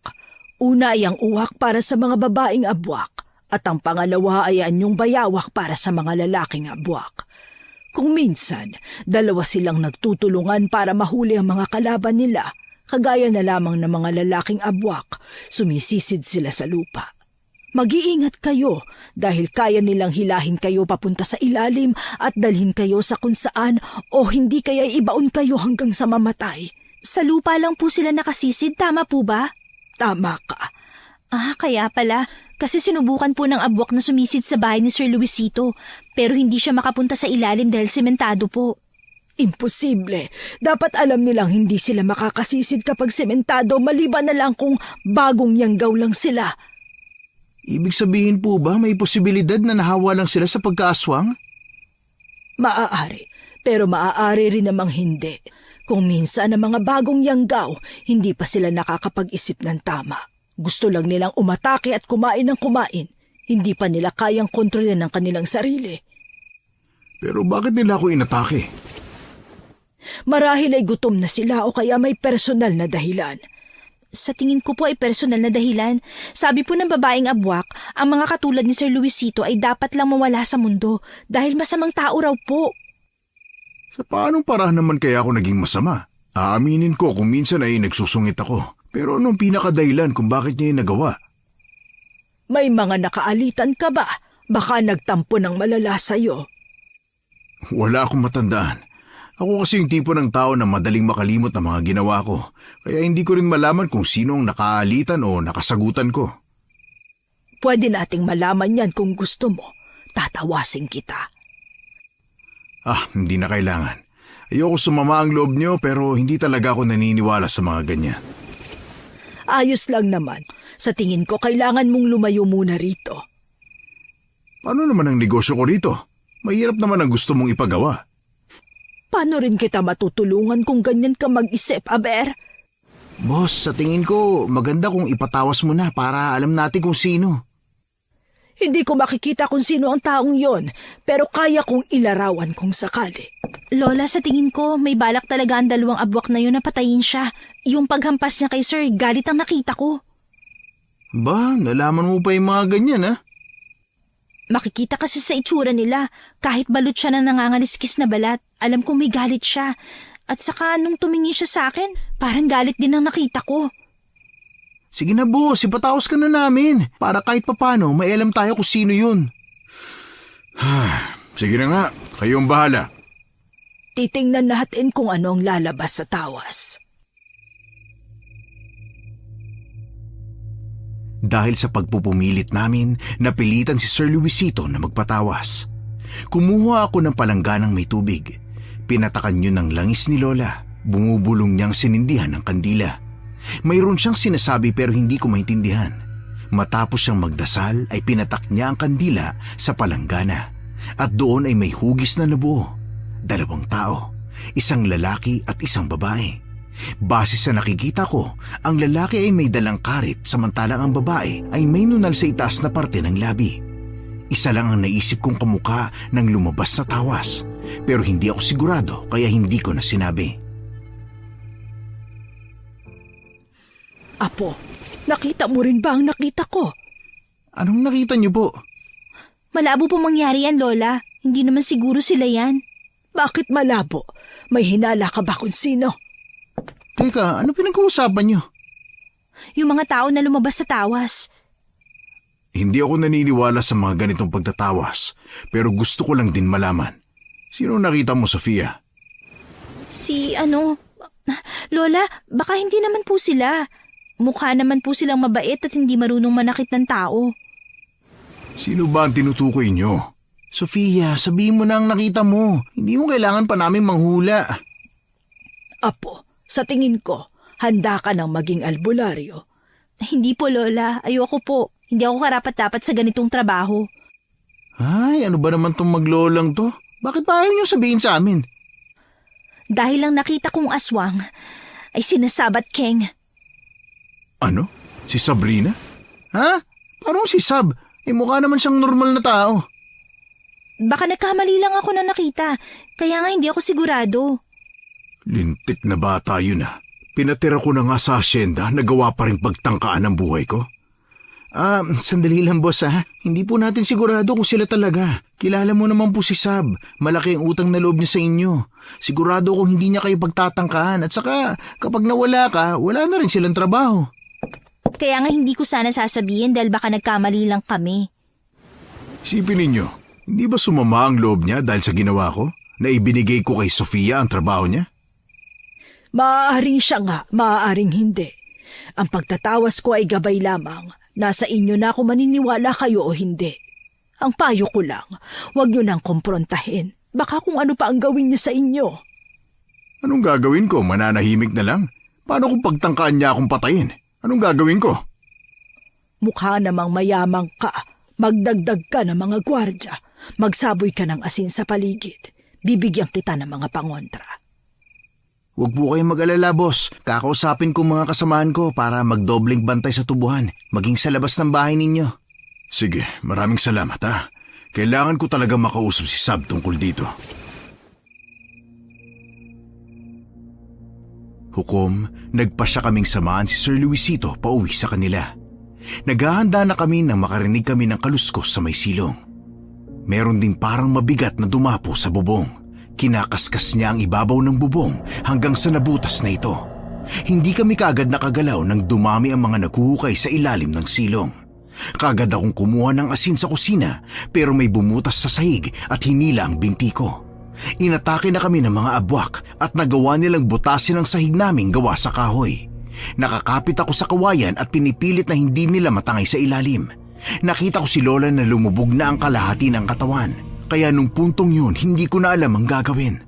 Una ay ang uwak para sa mga babaeng abwak at ang pangalawa ay anyong bayawak para sa mga lalaking abwak. Kung minsan, dalawa silang nagtutulungan para mahuli ang mga kalaban nila, kagaya na lamang ng mga lalaking abwak, sumisisid sila sa lupa. Mag-iingat kayo dahil kaya nilang hilahin kayo papunta sa ilalim at dalhin kayo sa kung saan o hindi kaya ibaon kayo hanggang sa mamatay. Sa lupa lang po sila nakasisid, tama po ba? Tama ka. Kaya pala. Kasi sinubukan po ng abwak na sumisid sa bahay ni Sir Luisito, pero hindi siya makapunta sa ilalim dahil sementado po. Imposible. Dapat alam nilang hindi sila makakasisid kapag sementado maliban na lang kung bagong yanggaw lang sila. Ibig sabihin po ba may posibilidad na nahawa lang sila sa pagkaaswang? Maaari, pero maaari rin namang hindi. Kung minsan ang mga bagong yanggaw, hindi pa sila nakakapag-isip ng tama. Gusto lang nilang umatake at kumain ng kumain. Hindi pa nila kayang kontrolin ang kanilang sarili. Pero bakit nila ako inatake? Marahil ay gutom na sila o kaya may personal na dahilan. Sa tingin ko po ay personal na dahilan. Sabi po ng babaeng abwak, ang mga katulad ni Sir Luisito ay dapat lang mawala sa mundo dahil masamang tao raw po. Sa paanong paraan naman kaya ako naging masama? Aaminin ko kung minsan ay nagsusungit ako. Pero anong pinakadahilan kung bakit niya yung nagawa? May mga nakaalitan ka ba? Baka nagtampo ng malala sa'yo. Wala akong matandaan. Ako kasi yung tipo ng tao na madaling makalimot ang mga ginawa ko. Kaya hindi ko rin malaman kung sino ang nakaalitan o nakasagutan ko. Pwede nating malaman yan kung gusto mo. Tatawasin kita. Hindi na kailangan. Ayoko sumama ang loob niyo pero hindi talaga ako naniniwala sa mga ganyan. Ayos lang naman. Sa tingin ko, kailangan mong lumayo muna rito. Paano naman ang negosyo ko rito? Mahirap naman ang gusto mong ipagawa. Paano rin kita matutulungan kung ganyan ka mag-isip, Aber? Boss, sa tingin ko, maganda kung ipatawas mo na para alam natin kung sino. Hindi ko makikita kung sino ang taong yon, pero kaya kong ilarawan kung sakali. Lola, sa tingin ko, may balak talaga ang dalawang abwak na yun na patayin siya. Yung paghampas niya kay Sir, galit ang nakita ko. Ba, nalaman mo pa yung mga ganyan, ha? Makikita kasi sa itsura nila, kahit balot siya ng nangangaliskis na balat, alam kong may galit siya. At saka nung tumingin siya sa akin, parang galit din ang nakita ko. Sige na boss, ipatawas ka na namin. Para kahit papano, may alam tayo kung sino yun. Sige na nga, kayong bahala. Titingnan natin kung ano ang lalabas sa tawas. Dahil sa pagpupumilit namin, napilitan si Sir Luisito na magpatawas. Kumuha ako ng palangganang may tubig. Pinatakan yun ng langis ni Lola. Bumubulong niyang sinindihan ng kandila. Mayroon siyang sinasabi pero hindi ko maintindihan. Matapos siyang magdasal ay pinatak niya ang kandila sa palanggana. At doon ay may hugis na nabuo. 2 tao, isang lalaki at isang babae. Base sa nakikita ko, ang lalaki ay may dalang karit samantalang ang babae ay may nunal sa itaas na parte ng labi. Isa lang ang naisip kong kamuka ng lumabas na tawas. Pero hindi ako sigurado kaya hindi ko na sinabi. Apo, nakita mo rin ba ang nakita ko? Anong nakita niyo po? Malabo po mangyari yan, Lola. Hindi naman siguro sila yan. Bakit malabo? May hinala ka ba kung sino? Teka, ano pinag-uusapan niyo? Yung mga tao na lumabas sa tawas. Hindi ako naniniwala sa mga ganitong pagtatawas, pero gusto ko lang din malaman. Sino nakita mo, Sofia? Lola, baka hindi naman po sila. Mukha naman po silang mabait at hindi marunong manakit ng tao. Sino ba ang tinutukoy niyo? Sofia, sabihin mo na ang nakita mo. Hindi mo kailangan pa namin manghula. Apo, sa tingin ko, handa ka ng maging albularyo. Hindi po, Lola. Ayoko po. Hindi ako karapat-dapat sa ganitong trabaho. Ay, ano ba naman tong maglolang to? Bakit pa ayaw niyo sabihin sa amin? Dahil lang nakita kong aswang, ay sinasabat Keng. Ano? Si Sabrina? Ha? Parang si Sab. Mukha naman siyang normal na tao. Baka nagkamali lang ako na nakita, kaya nga hindi ako sigurado. Lintik na bata yun ah. Pinatira ko na nga sa asyenda, nagawa pa rin pagtangkaan ng buhay ko. Sandali lang boss ha. Hindi po natin sigurado kung sila talaga. Kilala mo naman po si Sab. Malaki ang utang na loob niya sa inyo. Sigurado kung hindi niya kayo pagtatangkahan. At saka kapag nawala ka, wala na rin silang trabaho. Kaya nga hindi ko sana sasabihin dahil baka nagkamali lang kami. Isipin ninyo, hindi ba sumama ang loob niya dahil sa ginawa ko? Na ibinigay ko kay Sofia ang trabaho niya? Maaaring siya nga, maaaring hindi. Ang pagtatawas ko ay gabay lamang. Nasa inyo na kung maniniwala kayo o hindi. Ang payo ko lang, huwag nyo nang komprontahin. Baka kung ano pa ang gawin niya sa inyo. Anong gagawin ko? Mananahimik na lang? Paano kung pagtangkaan niya akong patayin? Anong gagawin ko? Mukha namang mayamang ka. Magdagdag ka ng mga gwardya. Magsaboy ka ng asin sa paligid. Bibigyan kita ng mga pangontra. Huwag po kayong mag-alala boss. Kakausapin ko mga kasamahan ko para magdobling bantay sa tubuhan. Maging sa labas ng bahay ninyo. Sige, maraming salamat ha. Kailangan ko talaga makausap si Sab tungkol dito. Hukom, nagpasya kaming samahan si Sir Luisito pauwi sa kanila. Naghahanda na kami nang makarinig kami ng kaluskos sa may silong. Meron ding parang mabigat na dumapo sa bubong. Kinakaskas niya ang ibabaw ng bubong hanggang sa nabutas na ito. Hindi kami kaagad nakagalaw nang dumami ang mga naghuhukay sa ilalim ng silong. Kaagad akong kumuha ng asin sa kusina pero may bumutas sa sahig at hinila ang binti ko. Inatake na kami ng mga abwak at nagawa nilang butasin ang sahig naming gawa sa kahoy. Nakakapit ako sa kawayan at pinipilit na hindi nila matangay sa ilalim. Nakita ko si Lola na lumubog na ang kalahati ng katawan. Kaya nung puntong yun, hindi ko na alam ang gagawin.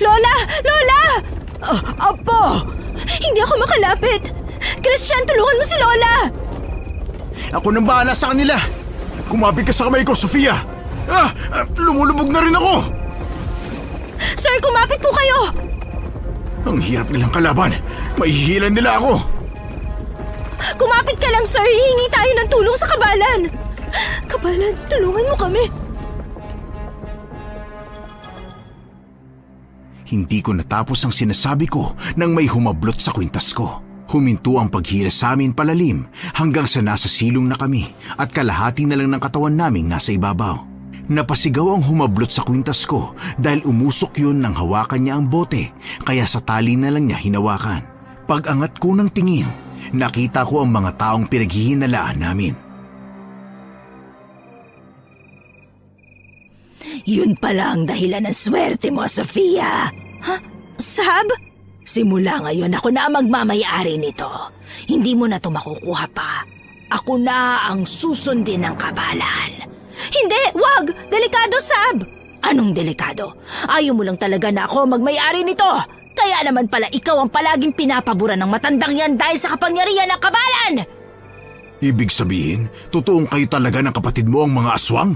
Lola! Lola! Apo! Hindi ako makalapit! Christian, tulungan mo si Lola! Ako nang bahala sa kanila! Kumapit ka sa kamay ko, Sofia! Lumulubog na rin ako! Sir, kumapit po kayo! Ang hirap nilang kalaban. Mahihilan nila ako. Kumapit ka lang, sir. Hihingi tayo ng tulong sa kabalan. Kabalan, tulungan mo kami. Hindi ko natapos ang sinasabi ko nang may humablot sa kwintas ko. Huminto ang paghira sa amin palalim hanggang sa nasa silong na kami at kalahati na lang ng katawan naming nasa ibabaw. Napasigaw ang humablot sa kwintas ko dahil umusok yun nang hawakan niya ang bote kaya sa tali na lang niya hinawakan. Pag-angat ko ng tingin, nakita ko ang mga taong pinaghihinalaan namin. Yun pala ang dahilan ng swerte mo, Sofia. Sab? Simula ngayon ako na ang magmamayari nito. Hindi mo na ito makukuha pa. Ako na ang susundin ng kabalan. Hindi, wag! Delikado, Sab! Anong delikado? Ayaw mo lang talaga na ako magmayari nito. Kaya naman pala ikaw ang palaging pinapabura ng matandang yan dahil sa kapangyarihan ng kabalan. Ibig sabihin, totoong kayo talaga ng kapatid mo ang mga aswang?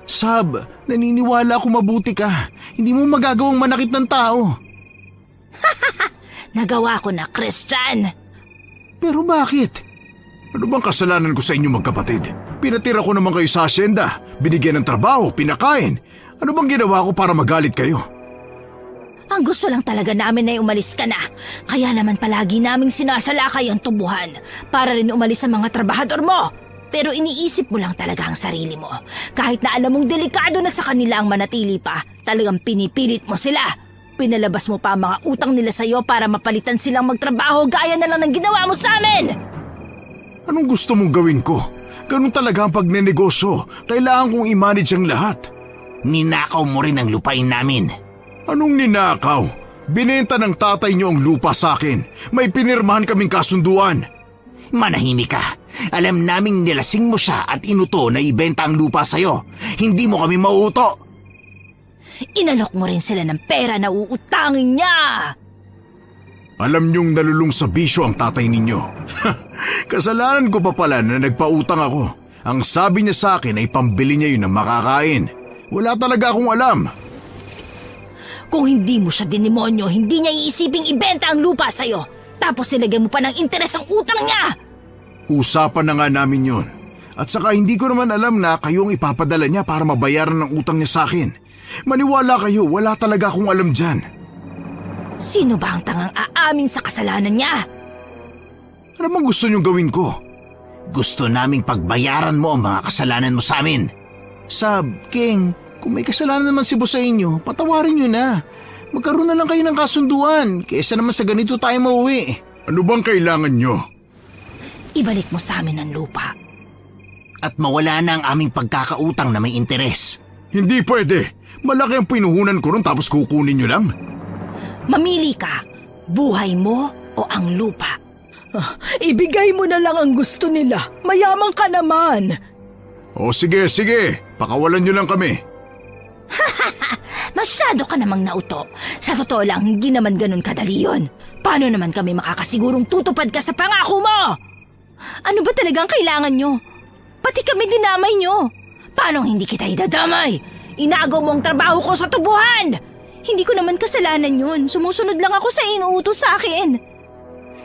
Sab, naniniwala ako mabuti ka. Hindi mo magagawang manakit ng tao. Nagawa ko na, Christian. Pero bakit? Ano bang kasalanan ko sa inyo magkapatid? Pinatira ko naman kayo sa asyenda, binigyan ng trabaho, pinakain. Ano bang ginawa ko para magalit kayo? Ang gusto lang talaga namin ay umalis ka na. Kaya naman palagi naming sinasalakay ang tubuhan para rin umalis ang mga trabahador mo. Pero iniisip mo lang talaga ang sarili mo. Kahit na alam mong delikado na sa kanila ang manatili pa, talagang pinipilit mo sila. Pinalabas mo pa ang mga utang nila sa'yo para mapalitan silang magtrabaho gaya na lang ng ginawa mo sa amin! Anong gusto mong gawin ko? Ganun talaga ang pagnenegosyo. Kailangan kong i-manage ang lahat. Ninakaw mo rin ang lupain namin. Anong ninakaw? Binenta ng tatay niyo ang lupa sa akin. May pinirmahan kaming kasunduan. Manahimik ka. Alam naming nilasing mo siya at inuto na ibenta ang lupa sa'yo. Hindi mo kami mauuto. Inalok mo rin sila ng pera na uutangin niya! Alam niyong nalulung sa bisyo ang tatay ninyo. Kasalanan ko pa pala na nagpautang ako. Ang sabi niya sa akin ay pambili niya yun ng makakain. Wala talaga akong alam. Kung hindi mo siya dinimonyo, hindi niya iisiping ibenta ang lupa sa'yo. Tapos silagay mo pa ng interes ang utang niya! Usapan na nga namin yun. At saka hindi ko naman alam na kayo ang ipapadala niya para mabayaran ng utang niya sa akin. Maniwala kayo, wala talaga akong alam dyan. Sino ba ang tangang aamin sa kasalanan niya? Ano bang gusto niyong gawin ko? Gusto naming pagbayaran mo ang mga kasalanan mo sa amin. Sab, King, kung may kasalanan naman si boss sa inyo, patawarin nyo na. Magkaroon na lang kayo ng kasunduan, kaysa naman sa ganito tayo mauwi. Ano bang kailangan niyo? Ibalik mo sa amin ang lupa. At mawala na ang aming pagkakautang na may interes. Hindi pwede. Malaki ang pinuhunan ko ron tapos kukunin niyo lang. Mamili ka, buhay mo o ang lupa. Ibigay mo na lang ang gusto nila. Mayaman ka naman. O sige, sige. Pakawalan niyo lang kami. Masyado ka namang nauto. Sa totoo lang, hindi naman ganun kadali yun. Paano naman kami makakasigurong tutupad ka sa pangako mo? Ano ba talagang kailangan nyo? Pati kami dinamay nyo. Paano hindi kita idadamay? Inagaw mo ang trabaho ko sa tubuhan! Hindi ko naman kasalanan yun. Sumusunod lang ako sa inuutos sa akin.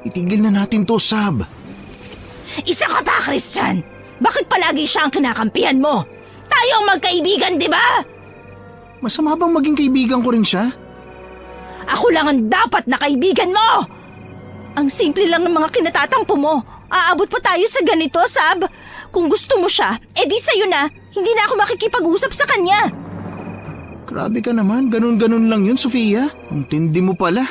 Itigil na natin to, Sab. Isa ka pa, Christian! Bakit palagi siya ang kinakampihan mo? Tayo ang magkaibigan, di ba? Masama bang maging kaibigan ko rin siya? Ako lang ang dapat na kaibigan mo! Ang simple lang ng mga kinatatampo mo. Aabot pa tayo sa ganito, Sab. Kung gusto mo siya, edi sa'yo na. Hindi na ako makikipag-usap sa kanya. Grabe ka naman, ganun-ganun lang yun, Sofia. Ang tindi mo pala.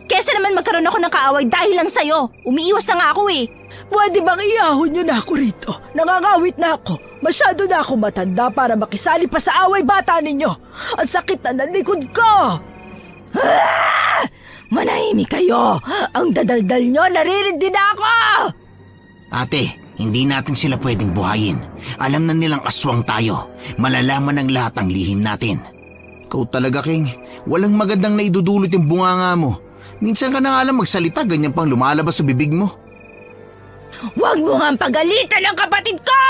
Kesa naman magkaroon ako ng kaaway dahil lang sa'yo. Umiiwas na nga ako eh. Pwede bang iahon niyo na ako rito? Nangangawit na ako. Masyado na ako matanda para makisali pa sa away bata ninyo. Ang sakit na ng likod ko! Manahimik kayo. Ang dadaldal nyo, naririndi na ako! Ate, hindi natin sila pwedeng buhayin. Alam na nilang aswang tayo. Malalaman ng lahat ang lihim natin. Ikaw talaga, King. Walang magandang naidudulot yung bunganga mo. Minsan ka na nga lang magsalita, ganyan pang lumalabas sa bibig mo. Huwag mo nga pagalitan ng kapatid ko!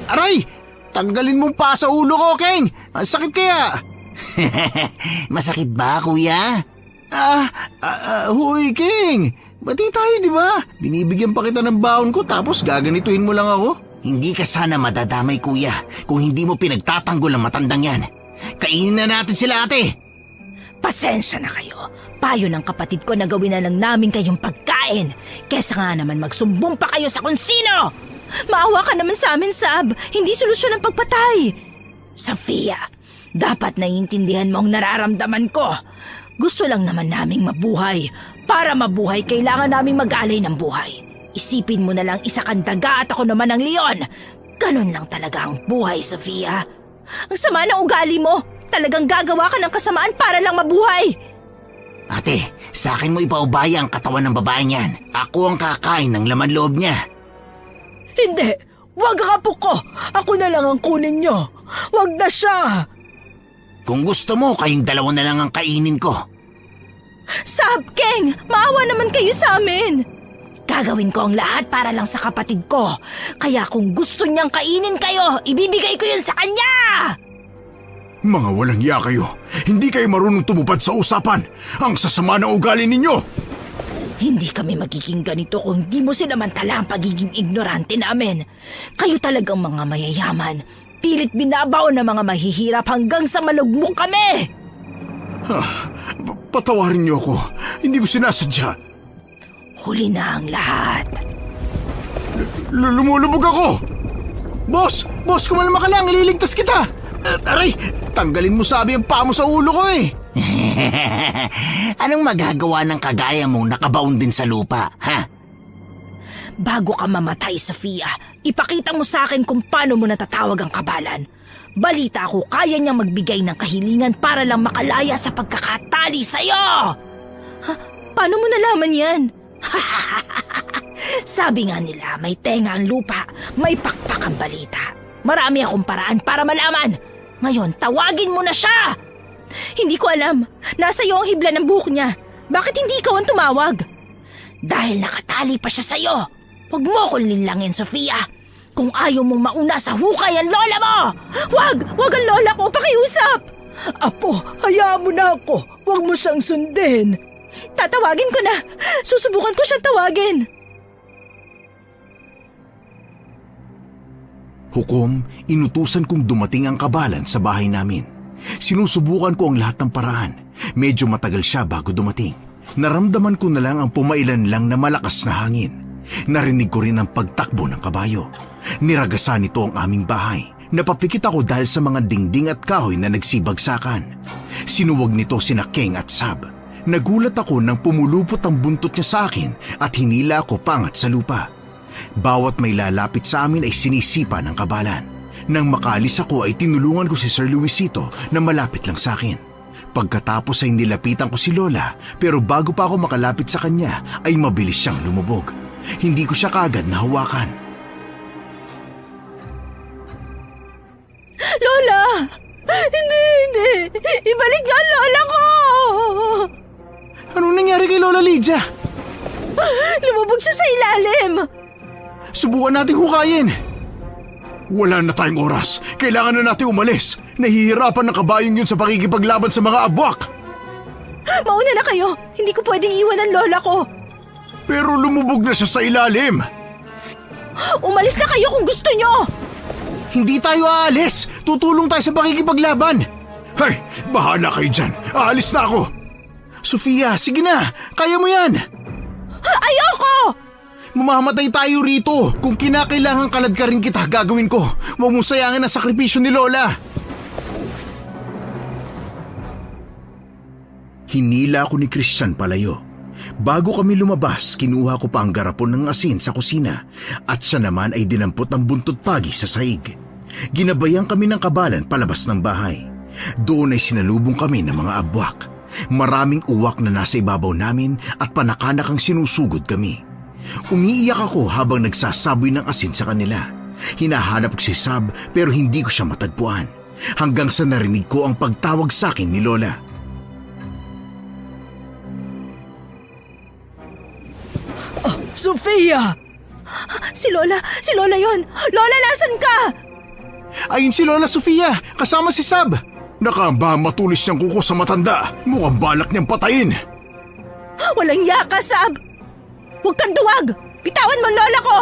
Aray! Tanggalin mong pa sa ulo ko, King! Ang sakit kaya! Masakit ba, kuya? Huy, King! Bati tayo, di ba? Binibigyan pa kita ng baon ko tapos gaganituin mo lang ako. Hindi ka sana madadamay, kuya, kung hindi mo pinagtatanggol ang matandang yan. Kainin na natin sila, ate! Pasensya na kayo. Payo ng kapatid ko na gawin na lang namin kayong pagkain. Kesa nga naman magsumbong pa kayo sa kung sino. Maawa ka naman sa amin, Sab. Hindi solusyon ang pagpatay. Sofia, dapat naiintindihan mo ang nararamdaman ko. Gusto lang naman naming mabuhay. Para mabuhay, kailangan naming mag-alay ng buhay. Isipin mo na lang isa kang daga at ako naman ang leon. Ganon lang talaga ang buhay, Sofia. Ang sama ng ugali mo. Talagang gagawa ka ng kasamaan para lang mabuhay. Ate, sa akin mo ipaubaya ang katawan ng babaeng yan. Ako ang kakain ng laman loob niya. Hindi! Huwag apo ko! Ako na lang ang kunin nyo! Huwag na siya! Kung gusto mo, kayong dalawa na lang ang kainin ko. Sab, Keng! Maawa naman kayo sa amin! Gagawin ko ang lahat para lang sa kapatid ko. Kaya kung gusto niyang kainin kayo, ibibigay ko yun sa kanya! Mga walang iya kayo. Hindi kayo marunong tumupad sa usapan. Ang sasama ng ugali ninyo. Hindi kami magiging ganito kung hindi mo sinamantala ang pagiging ignorante namin. Kayo talagang mga mayayaman. Pilit binabaw ng mga mahihirap hanggang sa malugmok kami! Patawarin niyo ako. Hindi ko sinasadya. Huli na ang lahat. Lumulubog ako! Boss! Boss, kumalma ka lang! Ililigtas kita! Aray! Tanggalin mo sabi ang paa mo sa ulo ko eh! Anong magagawa ng kagaya mong nakabaon din sa lupa, ha? Bago ka mamatay, Sofia, ipakita mo sa akin kung paano mo natatawag ang kabalan. Balita ko, kaya niyang magbigay ng kahilingan para lang makalaya sa pagkakatali sa'yo! Ha? Paano mo nalaman yan? Sabi nga nila, may tenga ang lupa, may pakpak ang balita. Marami akong paraan para malaman. Ngayon, tawagin mo na siya! Hindi ko alam. Nasa iyo ang hibla ng buhok niya. Bakit hindi ikaw ang tumawag? Dahil nakatali pa siya sa'yo. Huwag mo akong linlangin, Sofia. Kung ayaw mong mauna sa hukay ang lola mo! Huwag ang lola ko! Pakiusap! Apo, hayaan mo na ako! Huwag mo siyang sundin! Tatawagin ko na! Susubukan ko siyang tawagin! Hukom, inutusan kong dumating ang kabalan sa bahay namin. Sinusubukan ko ang lahat ng paraan. Medyo matagal siya bago dumating. Naramdaman ko na lang ang pumailan lang na malakas na hangin. Narinig ko rin ang pagtakbo ng kabayo. Niragasan nito ang aming bahay. Napapikit ako dahil sa mga dingding at kahoy na nagsibagsakan. Sinuwag nito sina Keng at Sab. Nagulat ako nang pumulupot ang buntot niya sa akin at hinila ako pangat sa lupa. Bawat may lalapit sa amin ay sinisipa ng kabalan. Nang makaalis ako ay tinulungan ko si Sir Luisito na malapit lang sa akin. Pagkatapos ay nilapitan ko si Lola pero bago pa ako makalapit sa kanya ay mabilis siyang lumubog. Hindi ko siya kaagad nahawakan. Lola! Hindi! Ibalik niyo ang lola ko! Anong nangyari kay Lola Lydia? Lumubog siya sa ilalim! Subukan nating hukayin! Wala na tayong oras. Kailangan na natin umalis. Nahihirapan ng kabayong yun sa pakikipaglaban sa mga abwak. Mauna na kayo! Hindi ko pwedeng iwan ang lola ko! Pero lumubog na siya sa ilalim. Umalis na kayo kung gusto nyo! Hindi tayo aalis! Tutulong tayo sa pakikipaglaban! Hay, bahala kayo dyan. Aalis na ako. Sofia, sige na! Kaya mo yan! Ayoko! Mamamatay tayo rito! Kung kinakailangan kalad ka rin kita, gagawin ko! Huwag mong sayangin ang sakripisyo ni Lola! Hinila ako ni Christian palayo. Bago kami lumabas, kinuha ko pa ang garapon ng asin sa kusina at siya naman ay dinampot ng buntot pagi sa sahig. Ginabayan kami ng kabalan palabas ng bahay. Doon ay sinalubong kami ng mga abwak. Maraming uwak na nasa ibabaw namin at panakanakang sinusugod kami. Umiiyak ako habang nagsasaboy ng asin sa kanila. Hinahanap ko si Sab pero hindi ko siya matagpuan. Hanggang sa narinig ko ang pagtawag sa akin ni Lola. Sofia! Si Lola yon! Lola, nasan ka? Ayun si Lola Sofia, kasama si Sab. Nakamba matulis niyang kuko sa matanda. Mukhang balak niyang patayin. Walang yaka, Sab! Huwag kang duwag! Bitawan mo ang lola ko!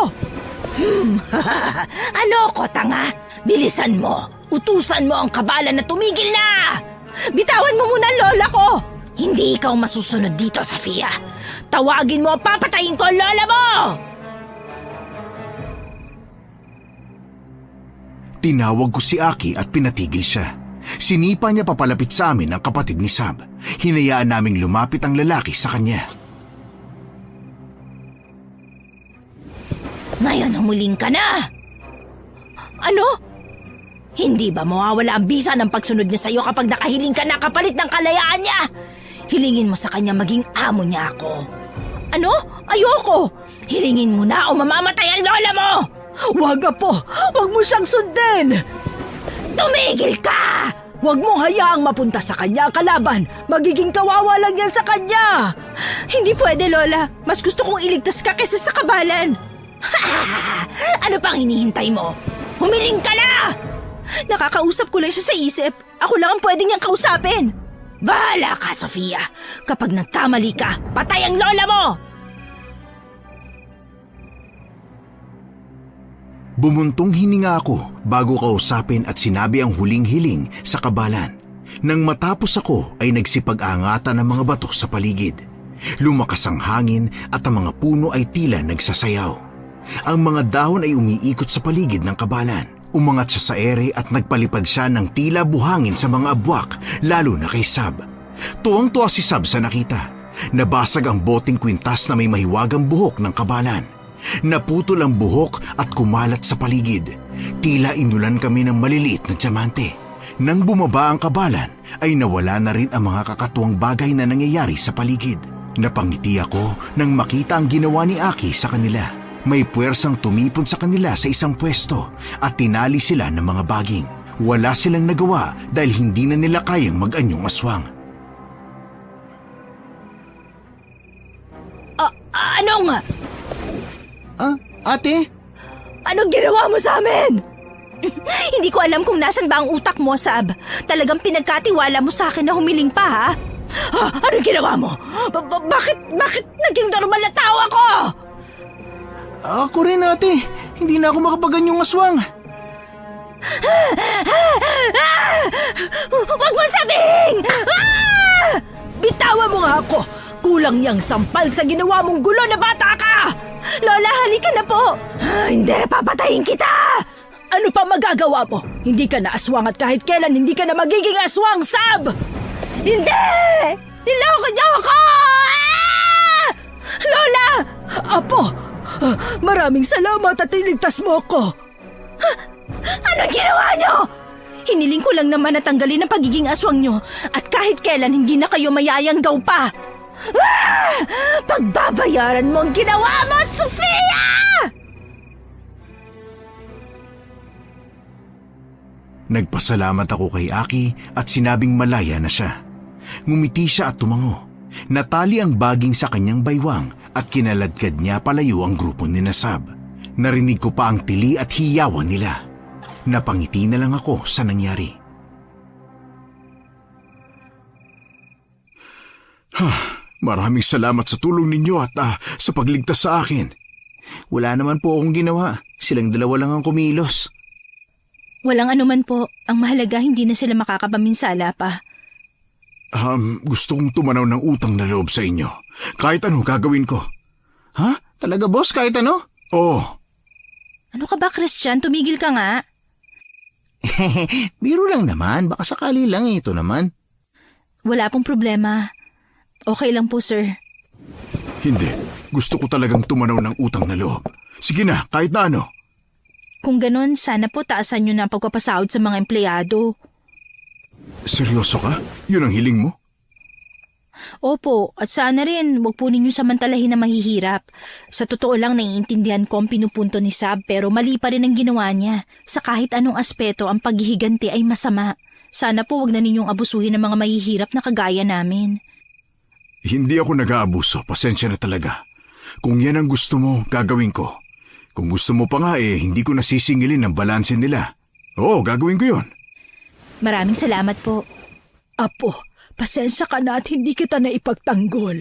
Ano ko, tanga? Bilisan mo. Utusan mo ang kabalan na tumigil na! Bitawan mo muna ang lola ko! Hindi ikaw masusunod dito, Sofia. Tawagin mo, papatayin ko ang lola mo! Tinawag ko si Aki at pinatigil siya. Sinipa niya papalapit sa amin ang kapatid ni Sab. Hinayaan naming lumapit ang lalaki sa kanya. Ngayon humuling ka na! Ano? Hindi ba mawawala ang bisa ng pagsunod niya sa'yo kapag nakahiling ka na kapalit ng kalayaan niya? Hilingin mo sa kanya maging amo niya ako. Ano? Ayoko! Hilingin mo na o mamamatay ang lola mo! Wag, Apo! Wag mo siyang sundin! Tumigil ka! Huwag mong hayaang mapunta sa kanya ang kalaban. Magiging kawawa lang yan sa kanya. Hindi pwede, Lola. Mas gusto kong iligtas ka kaysa sa kabalan. Ano pang hinihintay mo? Humiling ka na! Nakakausap ko lang siya sa isip. Ako lang ang pwede niyang kausapin. Bahala ka, Sofia. Kapag nagkamali ka, patay ang lola mo! Bumuntong hininga ako bago kausapin at sinabi ang huling hiling sa kabalan. Nang matapos ako ay nagsipag-angatan ng mga bato sa paligid. Lumakas ang hangin at ang mga puno ay tila nagsasayaw. Ang mga dahon ay umiikot sa paligid ng kabalan. Umangat siya sa ere at nagpalipad siya ng tila buhangin sa mga abwak, lalo na kay Sab. Tuwang-tuwa si Sab sa nakita. Nabasag ang boteng kwintas na may mahiwagang buhok ng kabalan. Naputol ang buhok at kumalat sa paligid. Tila inulan kami ng maliliit na diamante. Nang bumaba ang kabalan, ay nawala na rin ang mga kakatuwang bagay na nangyayari sa paligid. Napangiti ako nang makita ang ginawa ni Aki sa kanila. May puwersang tumipon sa kanila sa isang pwesto at tinali sila ng mga baging. Wala silang nagawa dahil hindi na nila kayang mag-anyong aswang. Anong? Ate? Anong ginawa mo sa amin? Hindi ko alam kung nasan ba ang utak mo, Sab. Talagang pinagkatiwala mo sa akin na humiling pa, ha? Anong ginawa mo? Bakit naging normal na tao ako? Ako rin, ate. Hindi na ako makapaganyong aswang. Huwag mo sabihin! Bitawan mo nga ako! Kulang yang sampal sa ginawa mong gulo na bata ka! Lola, halika na po! Hindi, papatayin kita! Ano pa magagawa mo? Hindi ka na aswang at kahit kailan hindi ka na magiging aswang, Sab! Hindi! Niloko niyo ako! Lola! Apo! Maraming salamat at iligtas mo ako! Anong ginawa niyo? Hiniling ko lang naman na tanggalin ang pagiging aswang nyo at kahit kailan hindi na kayo mayayanggaw pa. Pagbabayaran mo ang ginawa mo, Sofia! Nagpasalamat ako kay Aki at sinabing malaya na siya. Ngumiti siya at tumango. Natali ang baging sa kanyang baywang at kinaladkad niya palayo ang grupo ni Sab. Narinig ko pa ang tili at hiyawan nila. Napangiti na lang ako sa nangyari. Maraming salamat sa tulong ninyo at sa pagligtas sa akin. Wala naman po akong ginawa. Silang dalawa lang ang kumilos. Walang anuman po. Ang mahalaga hindi na sila makakapaminsala pa. Gusto kong tumanaw ng utang na loob sa inyo. Kahit ano gagawin ko. Ha? Talaga boss, kahit ano? Oo, Ano ka ba, Christian? Tumigil ka nga. Biro lang naman, baka sakali lang ito naman. Wala pong problema. Okay lang po, sir. hindi. Gusto ko talagang tumanaw ng utang na loob. Sige na, kahit na ano. Kung ganun, sana po taasan nyo na ang pagpapasahod sa mga empleyado. Seryoso ka? Yun ang hiling mo? Opo, at sana rin, wag po ninyo samantalahin na mahihirap. Sa totoo lang, naiintindihan ko ang pinupunto ni Sab, pero mali pa rin ang ginawa niya. Sa kahit anong aspeto, ang paghihiganti ay masama. Sana po wag na ninyong abusuhin ang mga mahihirap na kagaya namin. Hindi ako nag-aabuso. Pasensya na talaga. Kung yan ang gusto mo, gagawin ko. Kung gusto mo pa nga hindi ko nasisingilin ang balanse nila. Oo, gagawin ko yun. Maraming salamat po. Apo, pasensya ka na at hindi kita na ipagtanggol.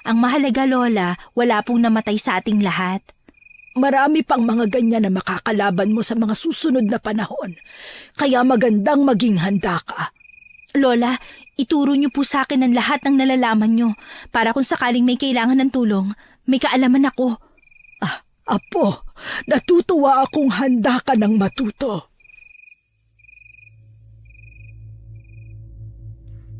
Ang mahalaga, Lola, wala pong namatay sa ating lahat. Marami pang mga ganyan na makakalaban mo sa mga susunod na panahon. Kaya magandang maging handa ka. Lola, ituro niyo po sa akin ang lahat ng nalalaman niyo para kung sakaling may kailangan ng tulong, may kaalaman ako. Apo, natutuwa akong handa ka ng matuto.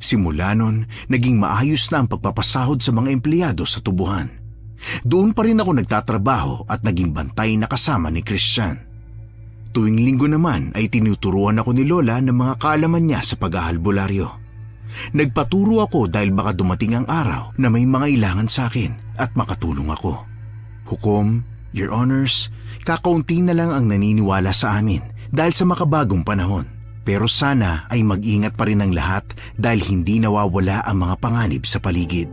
Simula nun, naging maayos na ang pagpapasahod sa mga empleyado sa tubuhan. Doon pa rin ako nagtatrabaho at naging bantay na kasama ni Christian. Tuwing linggo naman ay tinuturuan ako ni Lola ng mga kaalaman niya sa pag-aalbularyo. Nagpaturo ako dahil baka dumating ang araw na may mga ilangan sa akin at makatulong ako. Hukom, Your Honors, kakaunti na lang ang naniniwala sa amin dahil sa makabagong panahon. Pero sana ay mag-ingat pa rin ang lahat dahil hindi nawawala ang mga panganib sa paligid.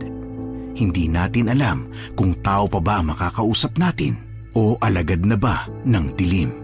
Hindi natin alam kung tao pa ba makakausap natin o alagad na ba ng dilim.